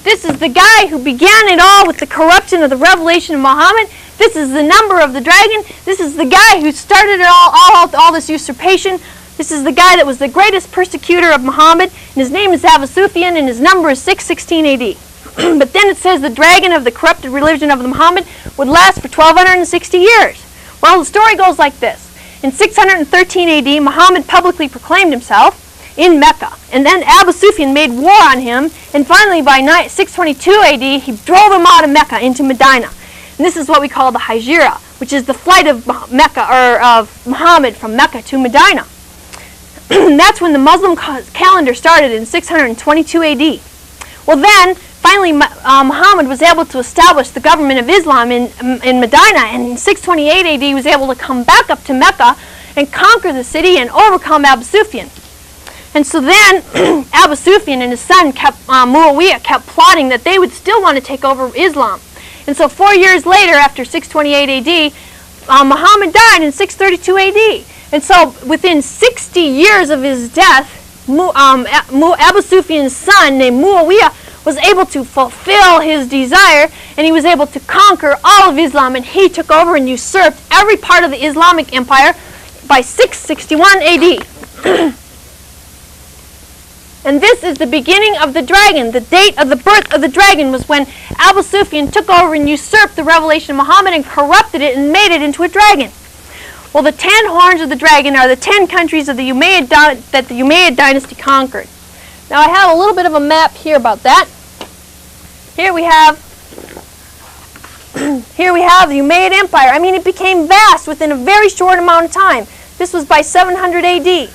This is the guy who began it all with the corruption of the revelation of Muhammad. This is the number of the dragon. This is the guy who started it all this usurpation. This is the guy that was the greatest persecutor of Muhammad, and his name is Abu Sufyan, and his number is 616 AD. But then it says the dragon of the corrupted religion of the Muhammad would last for 1,260 years. Well, the story goes like this. In 613 AD, Muhammad publicly proclaimed himself in Mecca, and then Abu Sufyan made war on him, and finally by 622 AD, he drove him out of Mecca into Medina. And this is what we call the Hijra, which is the flight of Mecca, or of Muhammad from Mecca to Medina. That's when the Muslim calendar started in 622 AD. Well then, finally Muhammad was able to establish the government of Islam in Medina, and in 628 AD he was able to come back up to Mecca and conquer the city and overcome Abu Sufyan. And so then Abu Sufyan and his son Muawiyah kept plotting that they would still want to take over Islam. And so 4 years later, after 628 AD, Muhammad died in 632 AD. And so within 60 years of his death, Abu Sufyan's son, named Muawiyah, was able to fulfill his desire, and he was able to conquer all of Islam, and he took over and usurped every part of the Islamic empire by 661 AD. And this is the beginning of the dragon. The date of the birth of the dragon was when Abu Sufyan took over and usurped the revelation of Muhammad and corrupted it and made it into a dragon. Well, the 10 horns of the dragon are the 10 countries of the that the Umayyad dynasty conquered. Now I have a little bit of a map here about that. Here we have the Umayyad Empire. I mean, it became vast within a very short amount of time. This was by 700 AD.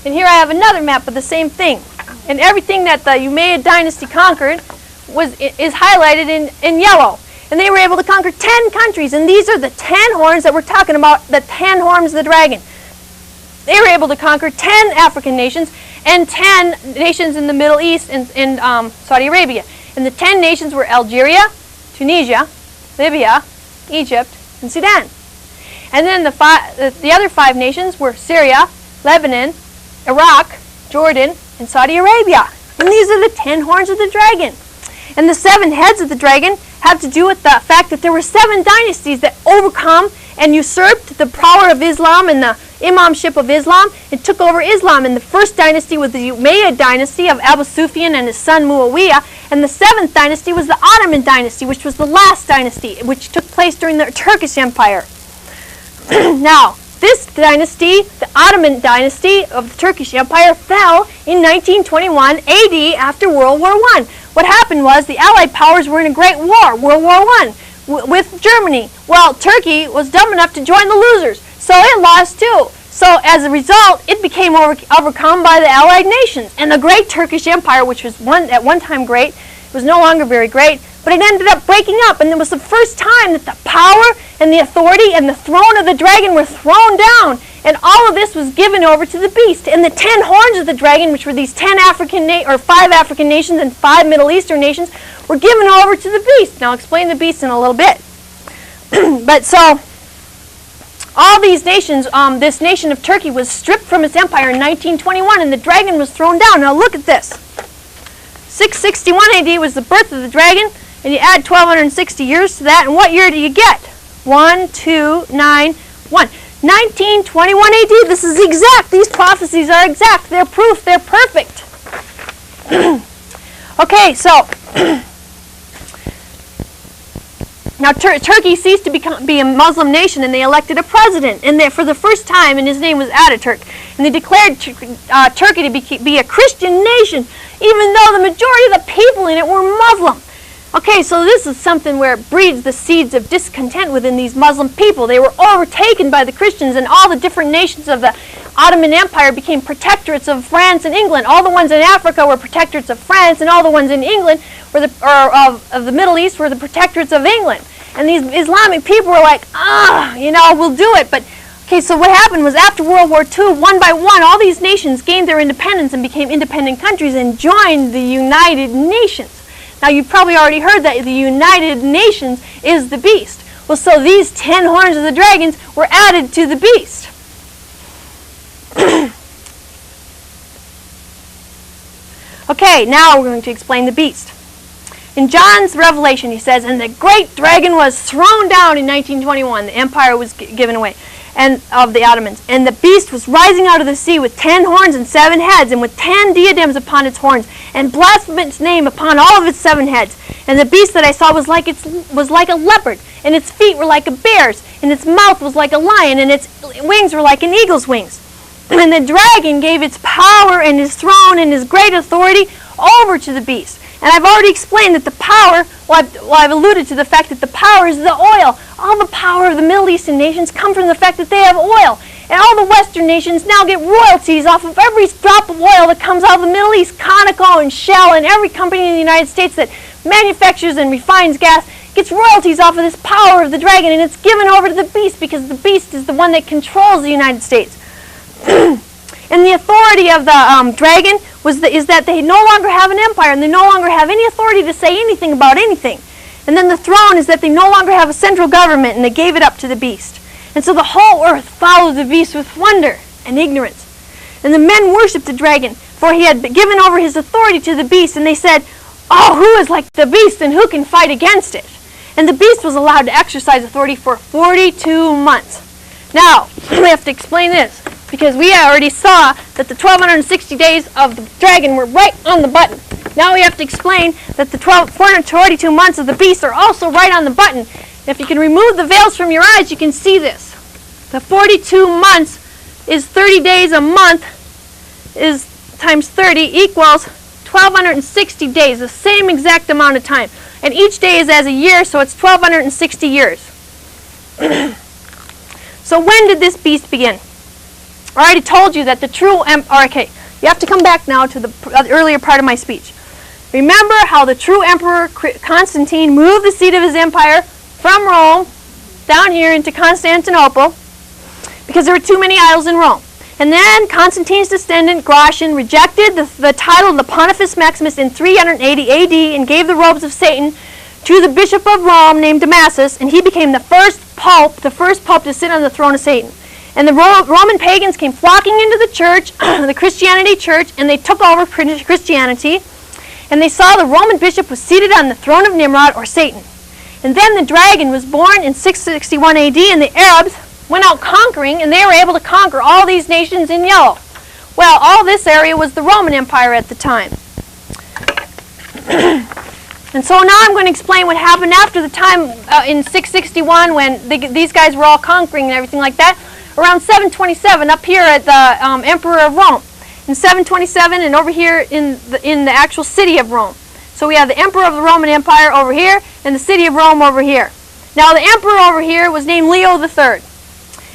And here I have another map of the same thing. And everything that the Umayyad dynasty conquered is highlighted in yellow. And they were able to conquer 10 countries. And these are the 10 horns that we're talking about, the 10 horns of the dragon. They were able to conquer 10 African nations and 10 nations in the Middle East and Saudi Arabia. And the 10 nations were Algeria, Tunisia, Libya, Egypt, and Sudan. And then the other 5 nations were Syria, Lebanon, Iraq, Jordan, and Saudi Arabia. And these are the 10 horns of the dragon. And the 7 heads of the dragon have to do with the fact that there were 7 dynasties that overcome and usurped the power of Islam and the imamship of Islam and took over Islam. And the first dynasty was the Umayyad dynasty of Abu Sufyan and his son Muawiyah. And the 7th dynasty was the Ottoman dynasty, which was the last dynasty, which took place during the Turkish Empire. Now, this dynasty, the Ottoman dynasty of the Turkish Empire, fell in 1921 AD after World War I. What happened was the Allied powers were in a great war, World War I, with Germany. Well, Turkey was dumb enough to join the losers, so it lost too. So as a result, it became overcome by the Allied nations. And the great Turkish Empire, which was at one time great, was no longer very great, but it ended up breaking up. And it was the first time that the power and the authority and the throne of the dragon were thrown down. And all of this was given over to the beast. And the 10 horns of the dragon, which were these 5 African nations and 5 Middle Eastern nations, were given over to the beast. Now I'll explain the beast in a little bit. But so, all these nations, this nation of Turkey was stripped from its empire in 1921, and the dragon was thrown down. Now look at this. 661 AD was the birth of the dragon, and you add 1,260 years to that, and what year do you get? 1, 2, 9, 1. 1921 AD. This is exact. These prophecies are exact. They're proof. They're perfect. Okay, so now Turkey ceased to be a Muslim nation, and they elected a president, and for the first time, and his name was Ataturk, and they declared Turkey to be a Christian nation, even though the majority of the people in it were Muslim. Okay, so this is something where it breeds the seeds of discontent within these Muslim people. They were overtaken by the Christians, and all the different nations of the Ottoman Empire became protectorates of France and England. All the ones in Africa were protectorates of France, and all the ones in England were of the Middle East were the protectorates of England. And these Islamic people were like, we'll do it. But okay, so what happened was after World War II, one by one, all these nations gained their independence and became independent countries and joined the United Nations. Now, you've probably already heard that the United Nations is the beast. Well, so these 10 horns of the dragons were added to the beast. Okay, now we're going to explain the beast. In John's Revelation, he says, and the great dragon was thrown down in 1921. The empire was given away. and of the Ottomans. And the beast was rising out of the sea with 10 horns and 7 heads, and with 10 diadems upon its horns, and blasphemed its name upon all of its 7 heads. And the beast that I saw was like a leopard, and its feet were like a bear's, and its mouth was like a lion, and its wings were like an eagle's wings. And the dragon gave its power and his throne and his great authority over to the beast. And I've already explained that the power, I've alluded to the fact that the power is the oil. All the power of the Middle Eastern nations come from the fact that they have oil. And all the Western nations now get royalties off of every drop of oil that comes out of the Middle East. Conoco and Shell and every company in the United States that manufactures and refines gas gets royalties off of this power of the dragon, and it's given over to the beast because the beast is the one that controls the United States. And the authority of the dragon is that they no longer have an empire, and they no longer have any authority to say anything about anything. And then the throne is that they no longer have a central government, and they gave it up to the beast. And so the whole earth followed the beast with wonder and ignorance. And the men worshipped the dragon, for he had given over his authority to the beast, and they said, "Oh, who is like the beast, and who can fight against it?" And the beast was allowed to exercise authority for 42 months. Now, we have to explain this, because we already saw that the 1260 days of the dragon were right on the button. Now we have to explain that the 442 months of the beast are also right on the button. If you can remove the veils from your eyes, you can see this. The 42 months is 30 days a month, is times 30 equals 1260 days, the same exact amount of time. And each day is as a year, so it's 1260 years. So when did this beast begin? I already told you that the true okay, you have to come back now to the earlier part of my speech. Remember how the true emperor Constantine moved the seat of his empire from Rome down here into Constantinople because there were too many idols in Rome. And then Constantine's descendant Gratian rejected the title of the Pontifex Maximus in 380 AD and gave the robes of Satan to the bishop of Rome named Damasus, and he became the first pope to sit on the throne of Satan. And the Roman pagans came flocking into the church, the Christianity church, and they took over Christianity. And they saw the Roman bishop was seated on the throne of Nimrod, or Satan. And then the dragon was born in 661 AD, and the Arabs went out conquering, and they were able to conquer all these nations in yellow. Well, all this area was the Roman Empire at the time. And so now I'm going to explain what happened after the time in 661 when these guys were all conquering and everything like that. Around 727, up here at the Emperor of Rome. In 727 and over here in the actual city of Rome. So we have the Emperor of the Roman Empire over here and the city of Rome over here. Now the Emperor over here was named Leo III.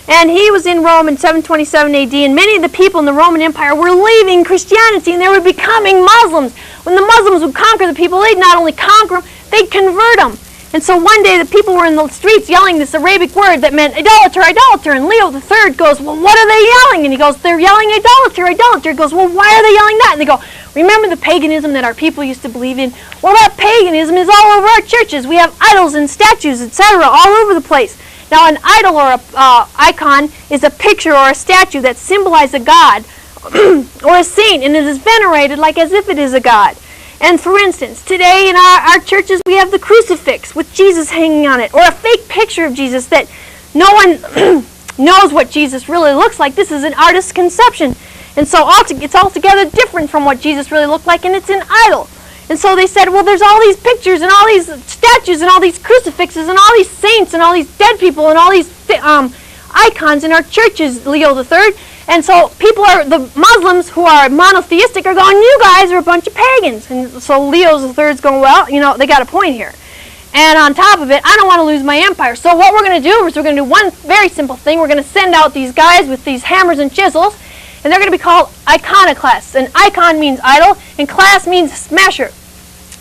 And he was in Rome in 727 AD, and many of the people in the Roman Empire were leaving Christianity, and they were becoming Muslims. When the Muslims would conquer the people, they'd not only conquer them, they'd convert them. And so one day the people were in the streets yelling this Arabic word that meant idolater, idolater. And Leo III goes, "Well, what are they yelling?" And he goes, "They're yelling idolater, idolater." He goes, "Well, why are they yelling that?" And they go, "Remember the paganism that our people used to believe in? Well, that paganism is all over our churches. We have idols and statues, etc., all over the place." Now, an idol or a icon is a picture or a statue that symbolizes a god or a saint, and it is venerated like as if it is a god. And for instance, today in our churches we have the crucifix with Jesus hanging on it, or a fake picture of Jesus that no one knows what Jesus really looks like. This is an artist's conception. And so it's altogether different from what Jesus really looked like, and it's an idol. And so they said, well, there's all these pictures and all these statues and all these crucifixes and all these saints and all these dead people and all these icons in our churches, Leo III. And so the Muslims who are monotheistic are going, you guys are a bunch of pagans. And so Leo III's going, well, they got a point here. And on top of it, I don't want to lose my empire. So what we're going to do is we're going to do one very simple thing. We're going to send out these guys with these hammers and chisels, and they're going to be called iconoclasts. And icon means idol, and class means smasher.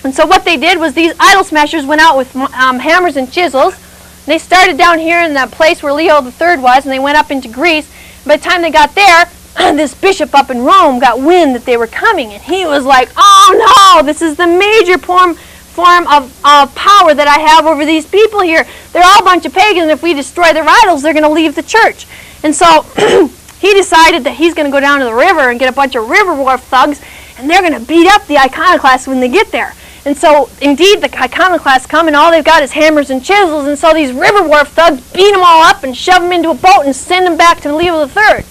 And so what they did was these idol smashers went out with hammers and chisels. And they started down here in that place where Leo III was, and they went up into Greece. By the time they got there, this bishop up in Rome got wind that they were coming, and he was like, oh no, this is the major form of power that I have over these people here. They're all a bunch of pagans, and if we destroy their idols, they're going to leave the church. And so he decided that he's going to go down to the river and get a bunch of river war thugs, and they're going to beat up the iconoclasts when they get there. And so, indeed, the iconoclasts come, and all they've got is hammers and chisels, and so these River Wharf thugs beat them all up and shove them into a boat and send them back to Leo III.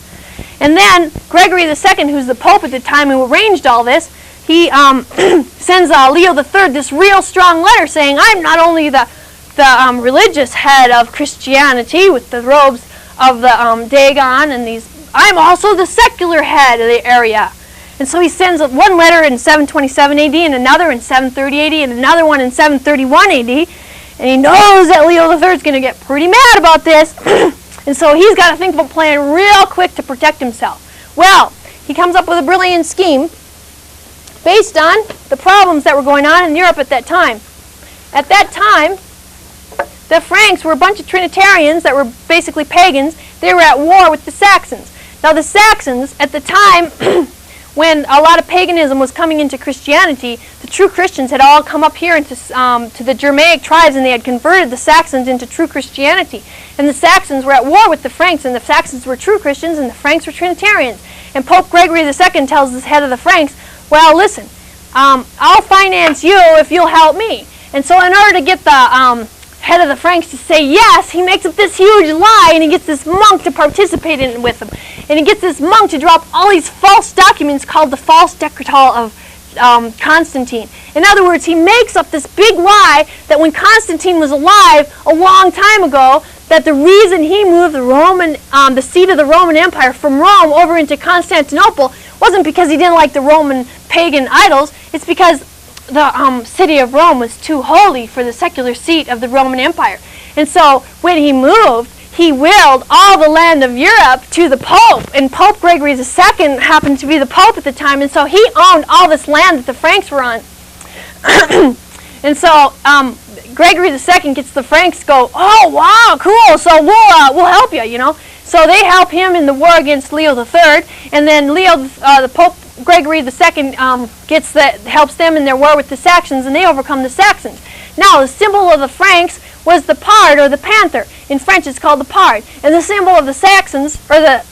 And then, Gregory II, who's the Pope at the time who arranged all this, he sends Leo III this real strong letter saying, I'm not only the religious head of Christianity with the robes of the Dagon and these, I'm also the secular head of the area. And so he sends one letter in 727 AD and another in 730 AD and another one in 731 AD. And he knows that Leo III is going to get pretty mad about this. And so he's got to think of a plan real quick to protect himself. Well, he comes up with a brilliant scheme based on the problems that were going on in Europe at that time. At that time, the Franks were a bunch of Trinitarians that were basically pagans. They were at war with the Saxons. Now the Saxons, at the time when a lot of paganism was coming into Christianity, the true Christians had all come up here into, to the Germanic tribes, and they had converted the Saxons into true Christianity. And the Saxons were at war with the Franks, and the Saxons were true Christians, and the Franks were Trinitarians. And Pope Gregory II tells the head of the Franks, well, listen, I'll finance you if you'll help me. And so in order to get the head of the Franks to say yes, he makes up this huge lie, and he gets this monk to participate in it with him. And he gets this monk to drop all these false documents called the false decretal of Constantine. In other words, he makes up this big lie that when Constantine was alive a long time ago, that the reason he moved the seat of the Roman Empire from Rome over into Constantinople wasn't because he didn't like the Roman pagan idols. It's because the city of Rome was too holy for the secular seat of the Roman Empire. And so when he moved, he willed all the land of Europe to the Pope. And Pope Gregory II happened to be the Pope at the time. And so he owned all this land that the Franks were on. And so Gregory II gets the Franks to go, oh, wow, cool, so we'll help you, you know. So they help him in the war against Leo III. And then the Pope Gregory II helps them in their war with the Saxons, and they overcome the Saxons. Now, the symbol of the Franks was the pard, or the panther. In French, it's called the pard. And the symbol of the Saxons, or the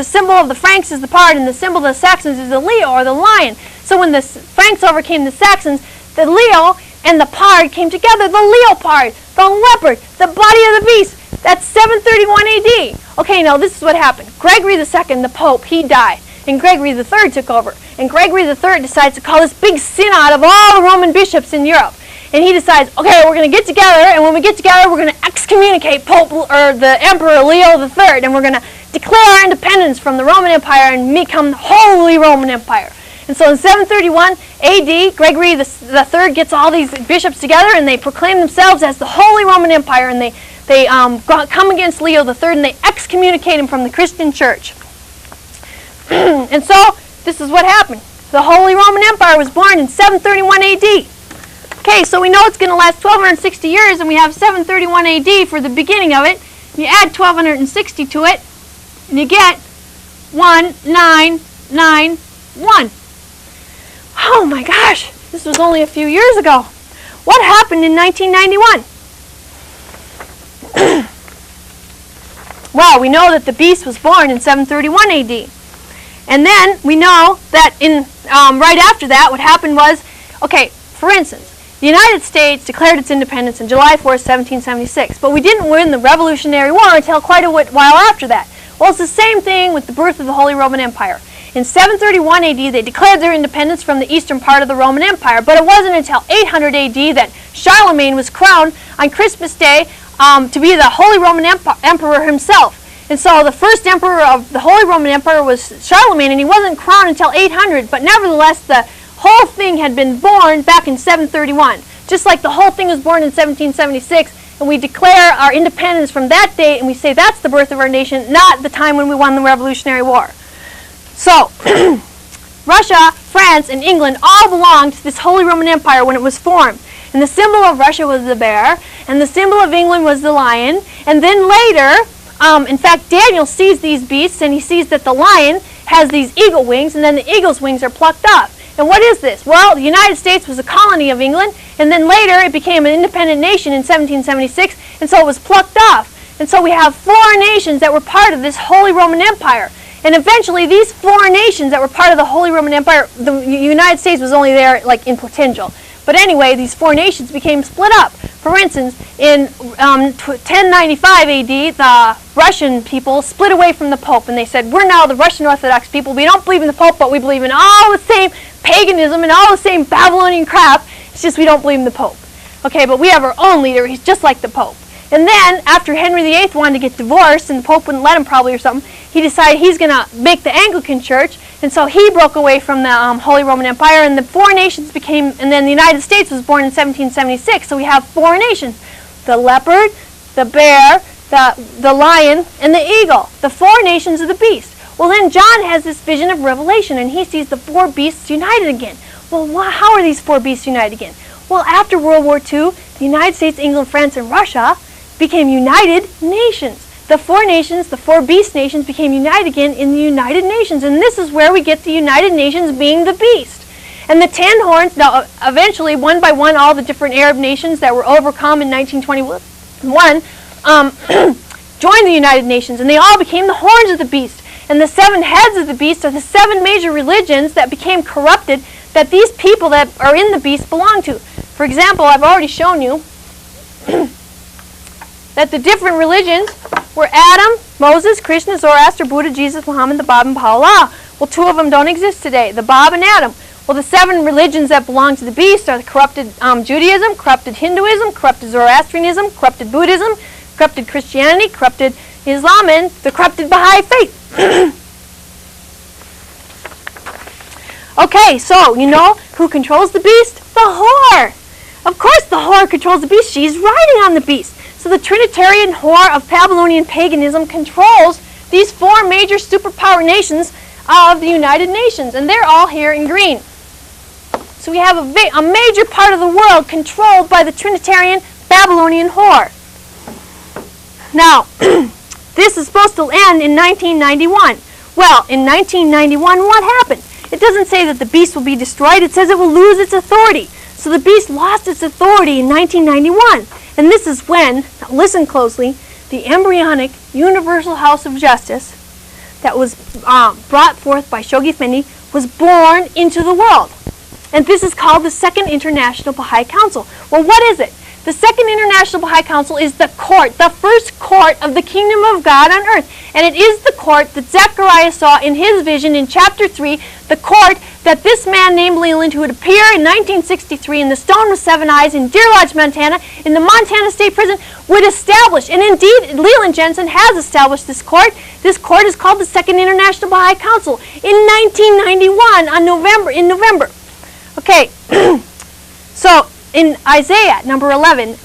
symbol of the Franks is the pard, and the symbol of the Saxons is the Leo, or the lion. So when the Franks overcame the Saxons, the Leo and the pard came together. The leopard, the leopard, the body of the beast. That's 731 AD. Okay, now this is what happened. Gregory II, the Pope, he died. And Gregory III took over. And Gregory III decides to call this big synod of all the Roman bishops in Europe. And he decides, okay, we're going to get together, and when we get together, we're going to excommunicate the Emperor Leo III, and we're going to declare our independence from the Roman Empire and become the Holy Roman Empire. And so in 731 AD, Gregory III gets all these bishops together, and they proclaim themselves as the Holy Roman Empire, and they come against Leo III, and they excommunicate him from the Christian Church. And so, this is what happened. The Holy Roman Empire was born in 731 AD. Okay, so we know it's going to last 1260 years, and we have 731 AD for the beginning of it. You add 1260 to it, and you get 1991. Oh my gosh, this was only a few years ago. What happened in 1991? Well, we know that the beast was born in 731 AD. And then we know that right after that, what happened was, okay, for instance, the United States declared its independence on July 4th, 1776, but we didn't win the Revolutionary War until quite a while after that. Well, it's the same thing with the birth of the Holy Roman Empire. In 731 AD, they declared their independence from the eastern part of the Roman Empire, but it wasn't until 800 AD that Charlemagne was crowned on Christmas Day to be the Holy Roman Emperor himself. And so the first emperor of the Holy Roman Empire was Charlemagne, and he wasn't crowned until 800, but nevertheless the whole thing had been born back in 731. Just like the whole thing was born in 1776, and we declare our independence from that date, and we say that's the birth of our nation, not the time when we won the Revolutionary War. So, Russia, France, and England all belonged to this Holy Roman Empire when it was formed. And the symbol of Russia was the bear, and the symbol of England was the lion, and then later, in fact, Daniel sees these beasts, and he sees that the lion has these eagle wings, and then the eagle's wings are plucked off. And what is this? Well, the United States was a colony of England, and then later it became an independent nation in 1776, and so it was plucked off. And so we have 4 nations that were part of this Holy Roman Empire. And eventually these 4 nations that were part of the Holy Roman Empire, the United States was only there like in potential. But anyway, these four nations became split up. For instance, in 1095 AD, the Russian people split away from the Pope, and they said, we're now the Russian Orthodox people. We don't believe in the Pope, but we believe in all the same paganism and all the same Babylonian crap. It's just we don't believe in the Pope. Okay, but we have our own leader. He's just like the Pope. And then, after Henry VIII wanted to get divorced, and the Pope wouldn't let him probably or something, he decided he's going to make the Anglican Church, and so he broke away from the Holy Roman Empire, and the four nations became, and then the United States was born in 1776, so we have four nations: the leopard, the bear, the lion, and the eagle, the four nations of the beast. Well, then John has this vision of Revelation, and he sees the four beasts united again. Well, how are these four beasts united again? Well, after World War II, the United States, England, France, and Russia became united nations. The four nations, the four beast nations, became united again in the United Nations. And this is where we get the United Nations being the beast. And the 10 horns, now eventually, one by one, all the different Arab nations that were overcome in 1921 joined the United Nations. And they all became the horns of the beast. And the 7 heads of the beast are the 7 major religions that became corrupted that these people that are in the beast belong to. For example, I've already shown you that the different religions were Adam, Moses, Krishna, Zoroaster, Buddha, Jesus, Muhammad, the Bab, and Baha'u'llah. Well, 2 of them don't exist today, the Bab and Adam. Well, the 7 religions that belong to the beast are the corrupted Judaism, corrupted Hinduism, corrupted Zoroastrianism, corrupted Buddhism, corrupted Christianity, corrupted Islam, and the corrupted Baha'i faith. Okay, so you know who controls the beast? The whore. Of course the whore controls the beast. She's riding on the beast. So the Trinitarian whore of Babylonian paganism controls these 4 major superpower nations of the United Nations. And they're all here in green. So we have a major part of the world controlled by the Trinitarian Babylonian whore. Now, this is supposed to end in 1991. Well, in 1991, what happened? It doesn't say that the beast will be destroyed. It says it will lose its authority. So the beast lost its authority in 1991. And this is when, now listen closely, the embryonic universal house of justice that was brought forth by Shoghi Effendi was born into the world. And this is called the Second International Baha'i Council. Well, what is it? The Second International Baha'i Council is the court, the first court of the kingdom of God on earth. And it is the court that Zechariah saw in his vision in chapter 3, the court that this man named Leland, who would appear in 1963 in the Stone with 7 Eyes in Deer Lodge, Montana, in the Montana State Prison, would establish. And indeed, Leland Jensen has established this court. This court is called the Second International Baha'i Council in 1991 in November. Okay, so in Isaiah, number 11,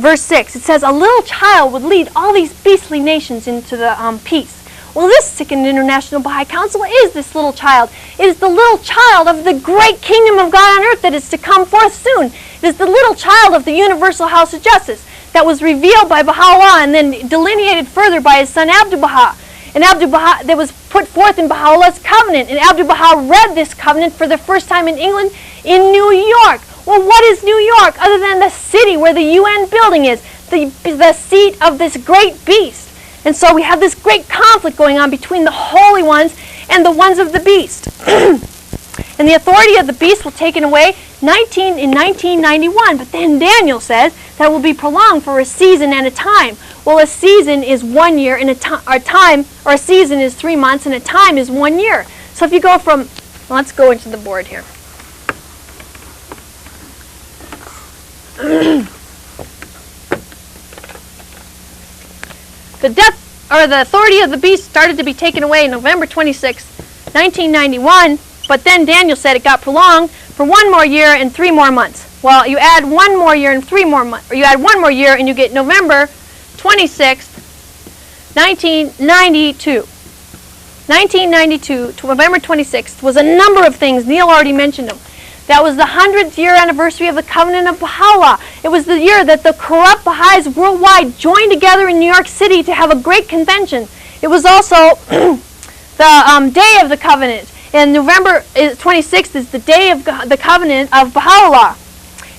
verse 6, it says, a little child would lead all these beastly nations into the peace. Well, this Second International Baha'i Council is this little child. It is the little child of the great kingdom of God on earth that is to come forth soon. It is the little child of the universal house of justice that was revealed by Baha'u'llah and then delineated further by his son Abdu'l-Baha. And Abdu'l-Baha, that was put forth in Baha'u'llah's covenant. And Abdu'l-Baha read this covenant for the first time in England in New York. Well, what is New York other than the city where the UN building is, the seat of this great beast? And so we have this great conflict going on between the holy ones and the ones of the beast. And the authority of the beast was taken away in 1991. But then Daniel says that it will be prolonged for a season and a time. Well, a season is 1 year, and a season is 3 months, and a time is 1 year. So if you go from, let's go into the board here. The authority of the beast started to be taken away November 26, 1991, but then Daniel said it got prolonged for 1 more year and 3 more months. Well, you add 1 more year and 3 more months, or you add 1 more year and you get November 26, 1992. 1992 to November 26th was a number of things. Neil already mentioned them. That was the 100th year anniversary of the Covenant of Baha'u'llah. It was the year that the corrupt Baha'is worldwide joined together in New York City to have a great convention. It was also the day of the Covenant. And November 26th is the day of the Covenant of Baha'u'llah.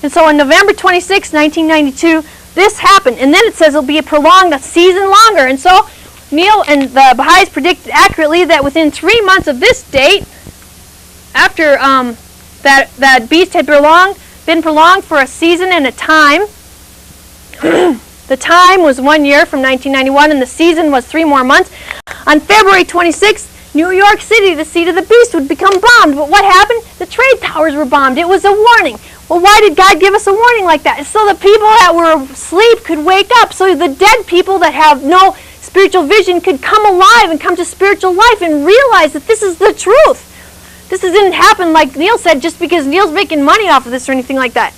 And so on November 26, 1992, this happened. And then it says it'll be prolonged a season longer. And so Neil and the Baha'is predicted accurately that within 3 months of this date, after that beast had prolonged, been prolonged for a season and a time. The time was 1 year from 1991, and the season was 3 more months. On February 26th, New York City, the seat of the beast, would become bombed. But what happened? The trade towers were bombed. It was a warning. Well, why did God give us a warning like that? So the people that were asleep could wake up. So the dead people that have no spiritual vision could come alive and come to spiritual life and realize that this is the truth. This didn't happen, like Neil said, just because Neil's making money off of this or anything like that.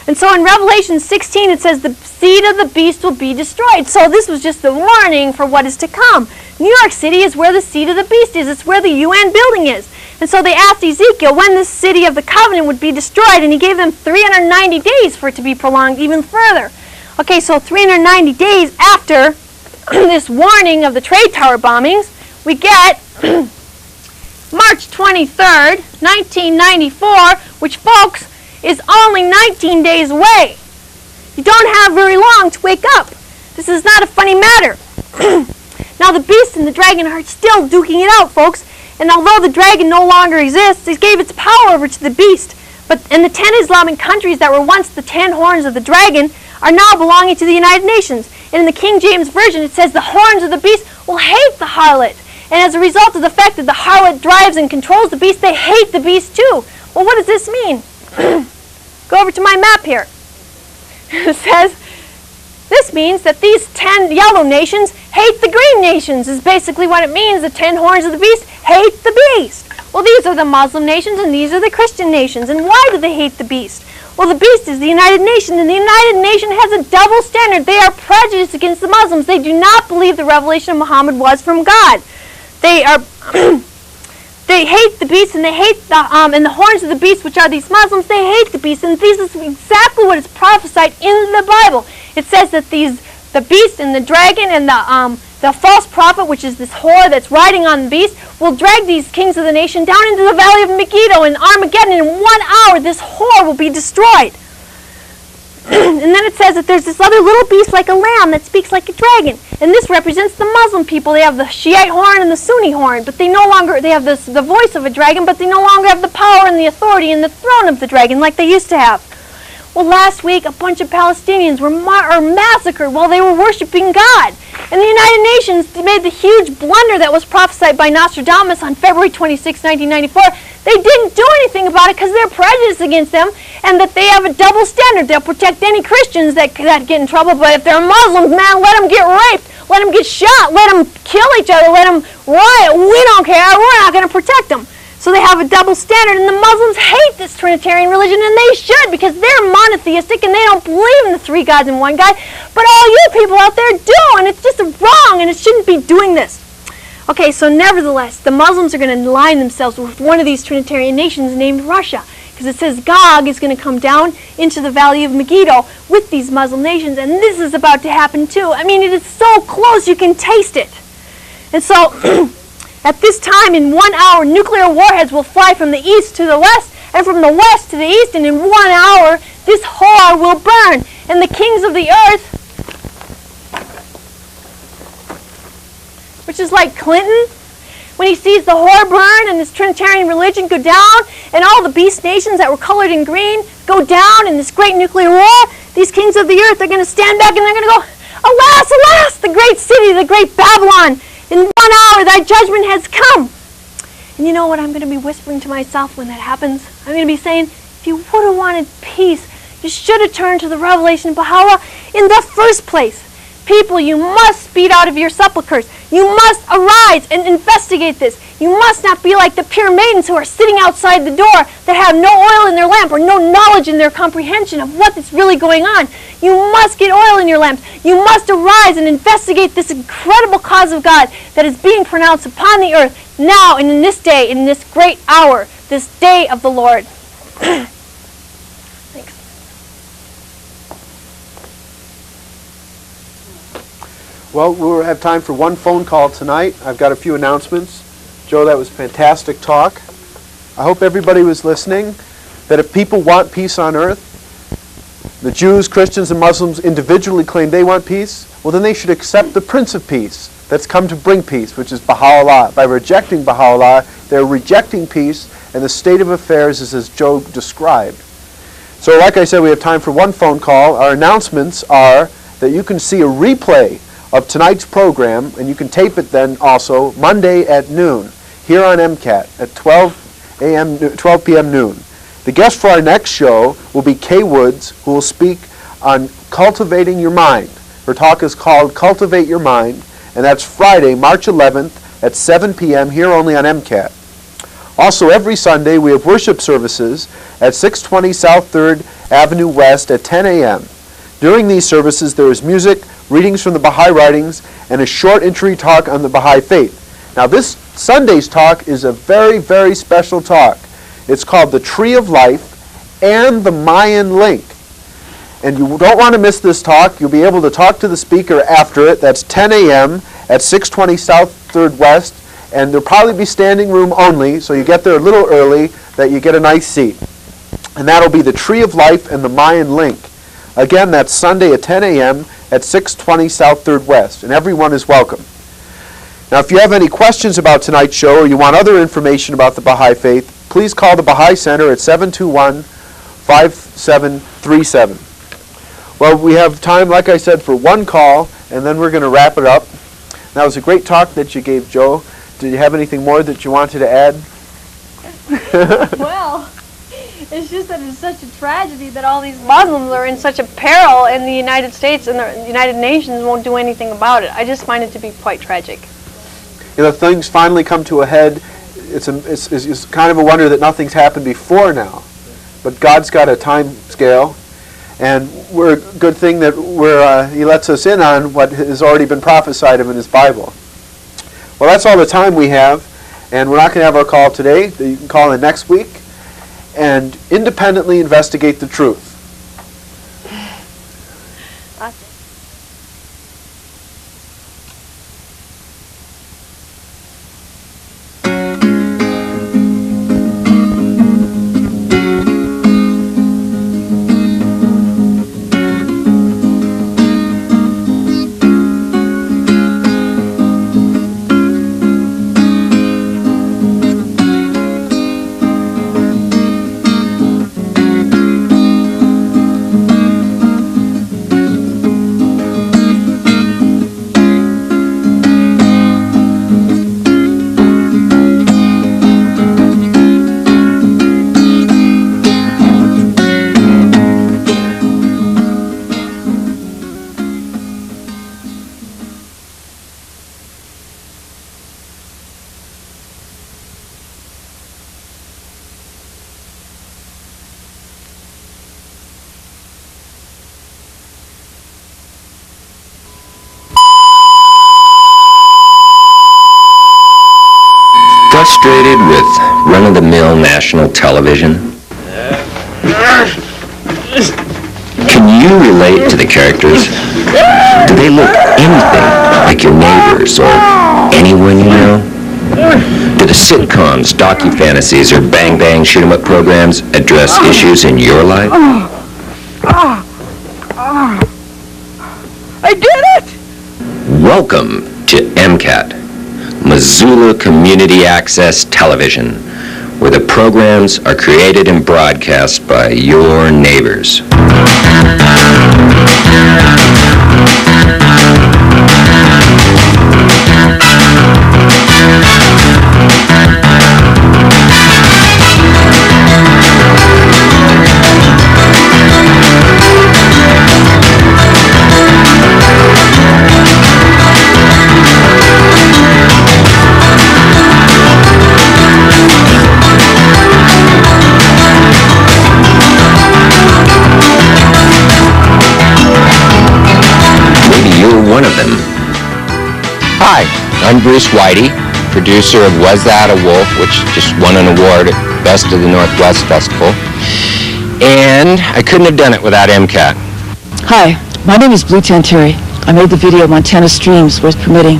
And so in Revelation 16, it says the seed of the beast will be destroyed. So this was just the warning for what is to come. New York City is where the seed of the beast is. It's where the UN building is. And so they asked Ezekiel when this city of the covenant would be destroyed, and he gave them 390 days for it to be prolonged even further. Okay, so 390 days after this warning of the trade tower bombings, we get March 23rd, 1994, which, folks, is only 19 days away. You don't have very long to wake up. This is not a funny matter. Now the beast and the dragon are still duking it out, folks. And although the dragon no longer exists, it gave its power over to the beast. And the 10 Islamic countries that were once the 10 horns of the dragon are now belonging to the United Nations. And in the King James Version, it says the horns of the beast will hate the harlot. And as a result of the fact that the harlot drives and controls the beast, they hate the beast too. Well, what does this mean? Go over to my map here. It says, this means that these 10 yellow nations hate the green nations, is basically what it means. The 10 horns of the beast hate the beast. Well, these are the Muslim nations and these are the Christian nations. And why do they hate the beast? Well, the beast is the United Nations, and the United Nation has a double standard. They are prejudiced against the Muslims. They do not believe the revelation of Muhammad was from God. They are... They hate the beast, and they hate and the horns of the beast, which are these Muslims. They hate the beast, and this is exactly what is prophesied in the Bible. It says that the beast and the dragon and the false prophet, which is this whore that's riding on the beast, will drag these kings of the nation down into the valley of Megiddo and Armageddon. In 1 hour, this whore will be destroyed. And then it says that there's this other little beast like a lamb that speaks like a dragon. And this represents the Muslim people. They have the Shiite horn and the Sunni horn, but they no longer, they have the voice of a dragon, but they no longer have the power and the authority and the throne of the dragon like they used to have. Well, last week, a bunch of Palestinians were massacred while they were worshiping God. And the United Nations made the huge blunder that was prophesied by Nostradamus on February 26, 1994. They didn't do anything about it because they're prejudiced against them and that they have a double standard. They'll protect any Christians that get in trouble, but if they're Muslims, man, let them get raped, let them get shot, let them kill each other, let them riot. We don't care. We're not going to protect them. So they have a double standard, and the Muslims hate this Trinitarian religion, and they should, because they're monotheistic and they don't believe in the 3 gods and 1 God. But all you people out there do, and it's just wrong, and it shouldn't be doing this. Okay, so nevertheless, the Muslims are going to align themselves with one of these Trinitarian nations named Russia, because it says Gog is going to come down into the valley of Megiddo with these Muslim nations, and this is about to happen too. I mean, it is so close you can taste it. And so... At this time, in 1 hour, nuclear warheads will fly from the east to the west, and from the west to the east, and in 1 hour, this whore will burn. And the kings of the earth, which is like Clinton, when he sees the whore burn and this Trinitarian religion go down, and all the beast nations that were colored in green go down in this great nuclear war, these kings of the earth are going to stand back and they're going to go, alas, alas, the great city, the great Babylon, in 1 hour, thy judgment has come. And you know what I'm going to be whispering to myself when that happens? I'm going to be saying, if you would have wanted peace, you should have turned to the revelation of Baha'u'llah in the first place. People, you must speed out of your sepulchres. You must arise and investigate this. You must not be like the pure maidens who are sitting outside the door that have no oil in their lamp or no knowledge in their comprehension of what is really going on. You must get oil in your lamps. You must arise and investigate this incredible cause of God that is being pronounced upon the earth now and in this day, in this great hour, this day of the Lord. Thanks. Well, we'll have time for one phone call tonight. I've got a few announcements. Joe, that was fantastic talk. I hope everybody was listening, that if people want peace on earth, the Jews, Christians, and Muslims individually claim they want peace, well then they should accept the Prince of Peace that's come to bring peace, which is Baha'u'llah. By rejecting Baha'u'llah, they're rejecting peace, and the state of affairs is as Joe described. So like I said, we have time for one phone call. Our announcements are that you can see a replay of tonight's program, and you can tape it then also Monday at noon here on MCAT at 12 p.m. noon. The guest for our next show will be Kay Woods, who will speak on cultivating your mind. Her talk is called Cultivate Your Mind, and that's Friday, March 11th at 7 p.m. here only on MCAT. Also, every Sunday we have worship services at 620 South 3rd Avenue West at 10 a.m. During these services, there is music, readings from the Baha'i writings, and a short introductory talk on the Baha'i faith. Now, this Sunday's talk is a very, very special talk. It's called The Tree of Life and the Mayan Link. And you don't want to miss this talk. You'll be able to talk to the speaker after it. That's 10 a.m. at 620 South 3rd West. And there'll probably be standing room only, so you get there a little early, that you get a nice seat. And that'll be The Tree of Life and the Mayan Link. Again, that's Sunday at 10 a.m. at 620 South 3rd West. And everyone is welcome. Now, if you have any questions about tonight's show or you want other information about the Baha'i Faith, please call the Baha'i Center at 721-5737. Well, we have time, like I said, for one call, and then we're going to wrap it up. That was a great talk that you gave, Joe. Did you have anything more that you wanted to add? Well, it's just that it's such a tragedy that all these Muslims are in such a peril, and the United States and the United Nations won't do anything about it. I just find it to be quite tragic. You know, things finally come to a head. It's kind of a wonder that nothing's happened before now. But God's got a time scale, and we're a good thing that He lets us in on what has already been prophesied of in His Bible. Well, that's all the time we have, and we're not going to have our call today. You can call in next week and independently investigate the truth. Frustrated with run-of-the-mill national television? Can you relate to the characters? Do they look anything like your neighbors or anyone you know? Do the sitcoms, docu-fantasies, or bang-bang shoot-'em-up programs address issues in your life? I did it! Welcome to MCAT. Missoula Community Access Television, where the programs are created and broadcast by your neighbors. One of them. Hi, I'm Bruce Whitey, producer of Was That a Wolf, which just won an award at Best of the Northwest Festival. And I couldn't have done it without MCAT. Hi, my name is Blue Terry. I made the video Montana Streams Worth Permitting.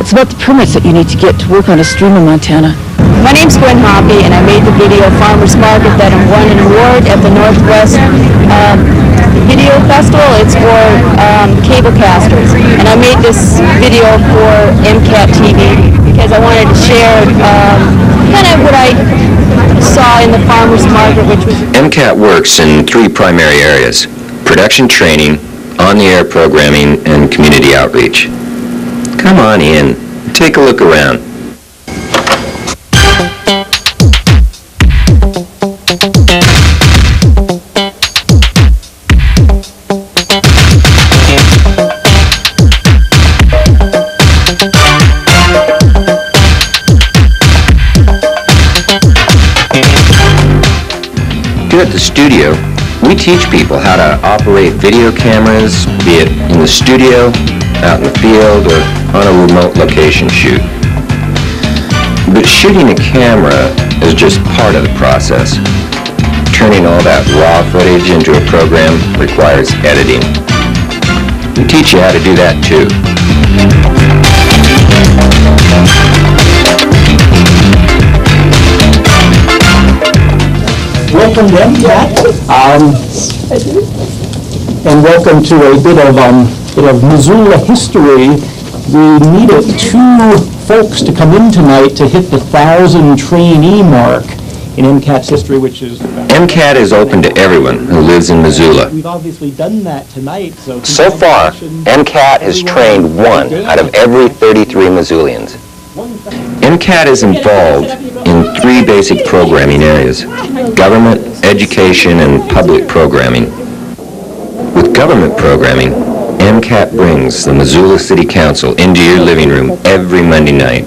It's about the permits that you need to get to work on a stream in Montana. My name's Gwen Hoppy, and I made the video Farmers Market that won an award at the Northwest Video Festival. It's for cablecasters, and I made this video for MCAT TV because I wanted to share kind of what I saw in the farmer's market, which was... MCAT works in 3 primary areas: production training, on-the-air programming, and community outreach. Come on in. Take a look around. Here at the studio, we teach people how to operate video cameras, be it in the studio, out in the field, or on a remote location shoot. But shooting a camera is just part of the process. Turning all that raw footage into a program requires editing. We teach you how to do that too. Welcome to MCAT, and welcome to a bit of Missoula history. We needed 2 folks to come in tonight to hit the 1,000 trainee mark in MCAT's history, which is... MCAT is open to everyone who lives in Missoula. We've obviously done that tonight, so... So far, MCAT has trained 1 out of every 33 Missoulians. MCAT is involved in 3 basic programming areas: government, education, and public programming. With government programming, MCAT brings the Missoula City Council into your living room every Monday night.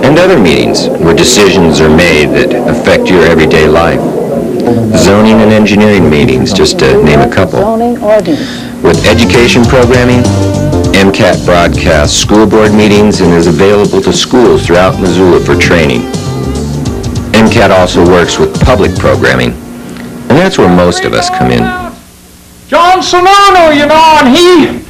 And other meetings where decisions are made that affect your everyday life. Zoning and engineering meetings, just to name a couple. With education programming, MCAT broadcasts school board meetings and is available to schools throughout Missoula for training. MCAT also works with public programming, and that's where most of us come in. John Sonano, you know, and he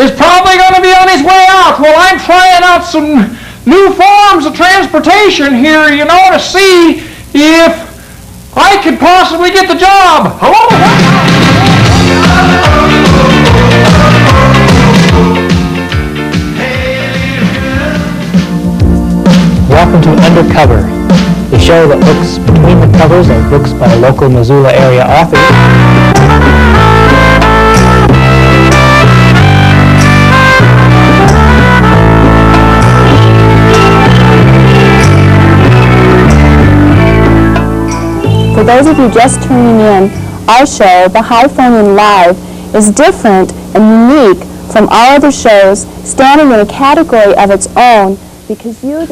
is probably going to be on his way out. Well, I'm trying out some new forms of transportation here, you know, to see if I could possibly get the job. Hello? Welcome to Undercover, the show that looks between the covers of books by local Missoula area authors. For those of you just tuning in, our show, The High Phone in Live, is different and unique from all other shows, standing in a category of its own.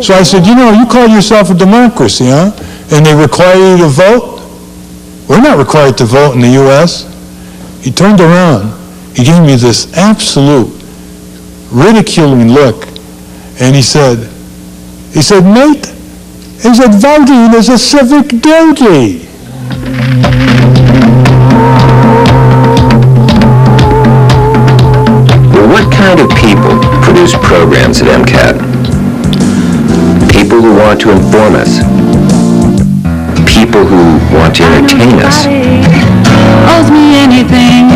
So I said, you know, you call yourself a democracy, huh? And they require you to vote? We're not required to vote in the U.S. He turned around. He gave me this absolute ridiculing look. And he said, mate, he said, voting is a civic duty. Well, what kind of people produce programs at MCAT? People who want to inform us. People who want to entertain us. Owes me anything.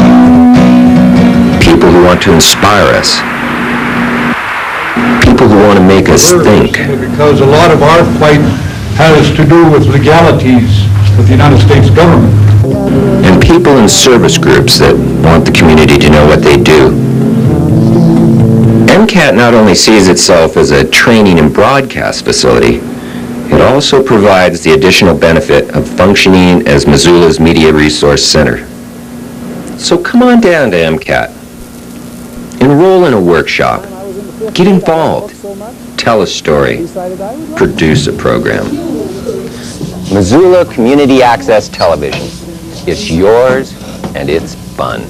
People who want to inspire us. People who want to make us think. Because a lot of our fight has to do with legalities with the United States government. And people in service groups that want the community to know what they do. MCAT not only sees itself as a training and broadcast facility, it also provides the additional benefit of functioning as Missoula's Media Resource Center. So come on down to MCAT. Enroll in a workshop. Get involved. Tell a story. Produce a program. Missoula Community Access Television. It's yours and it's fun.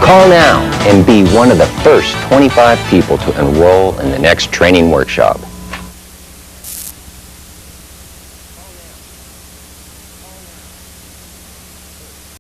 Call now and be one of the first 25 people to enroll in the next training workshop.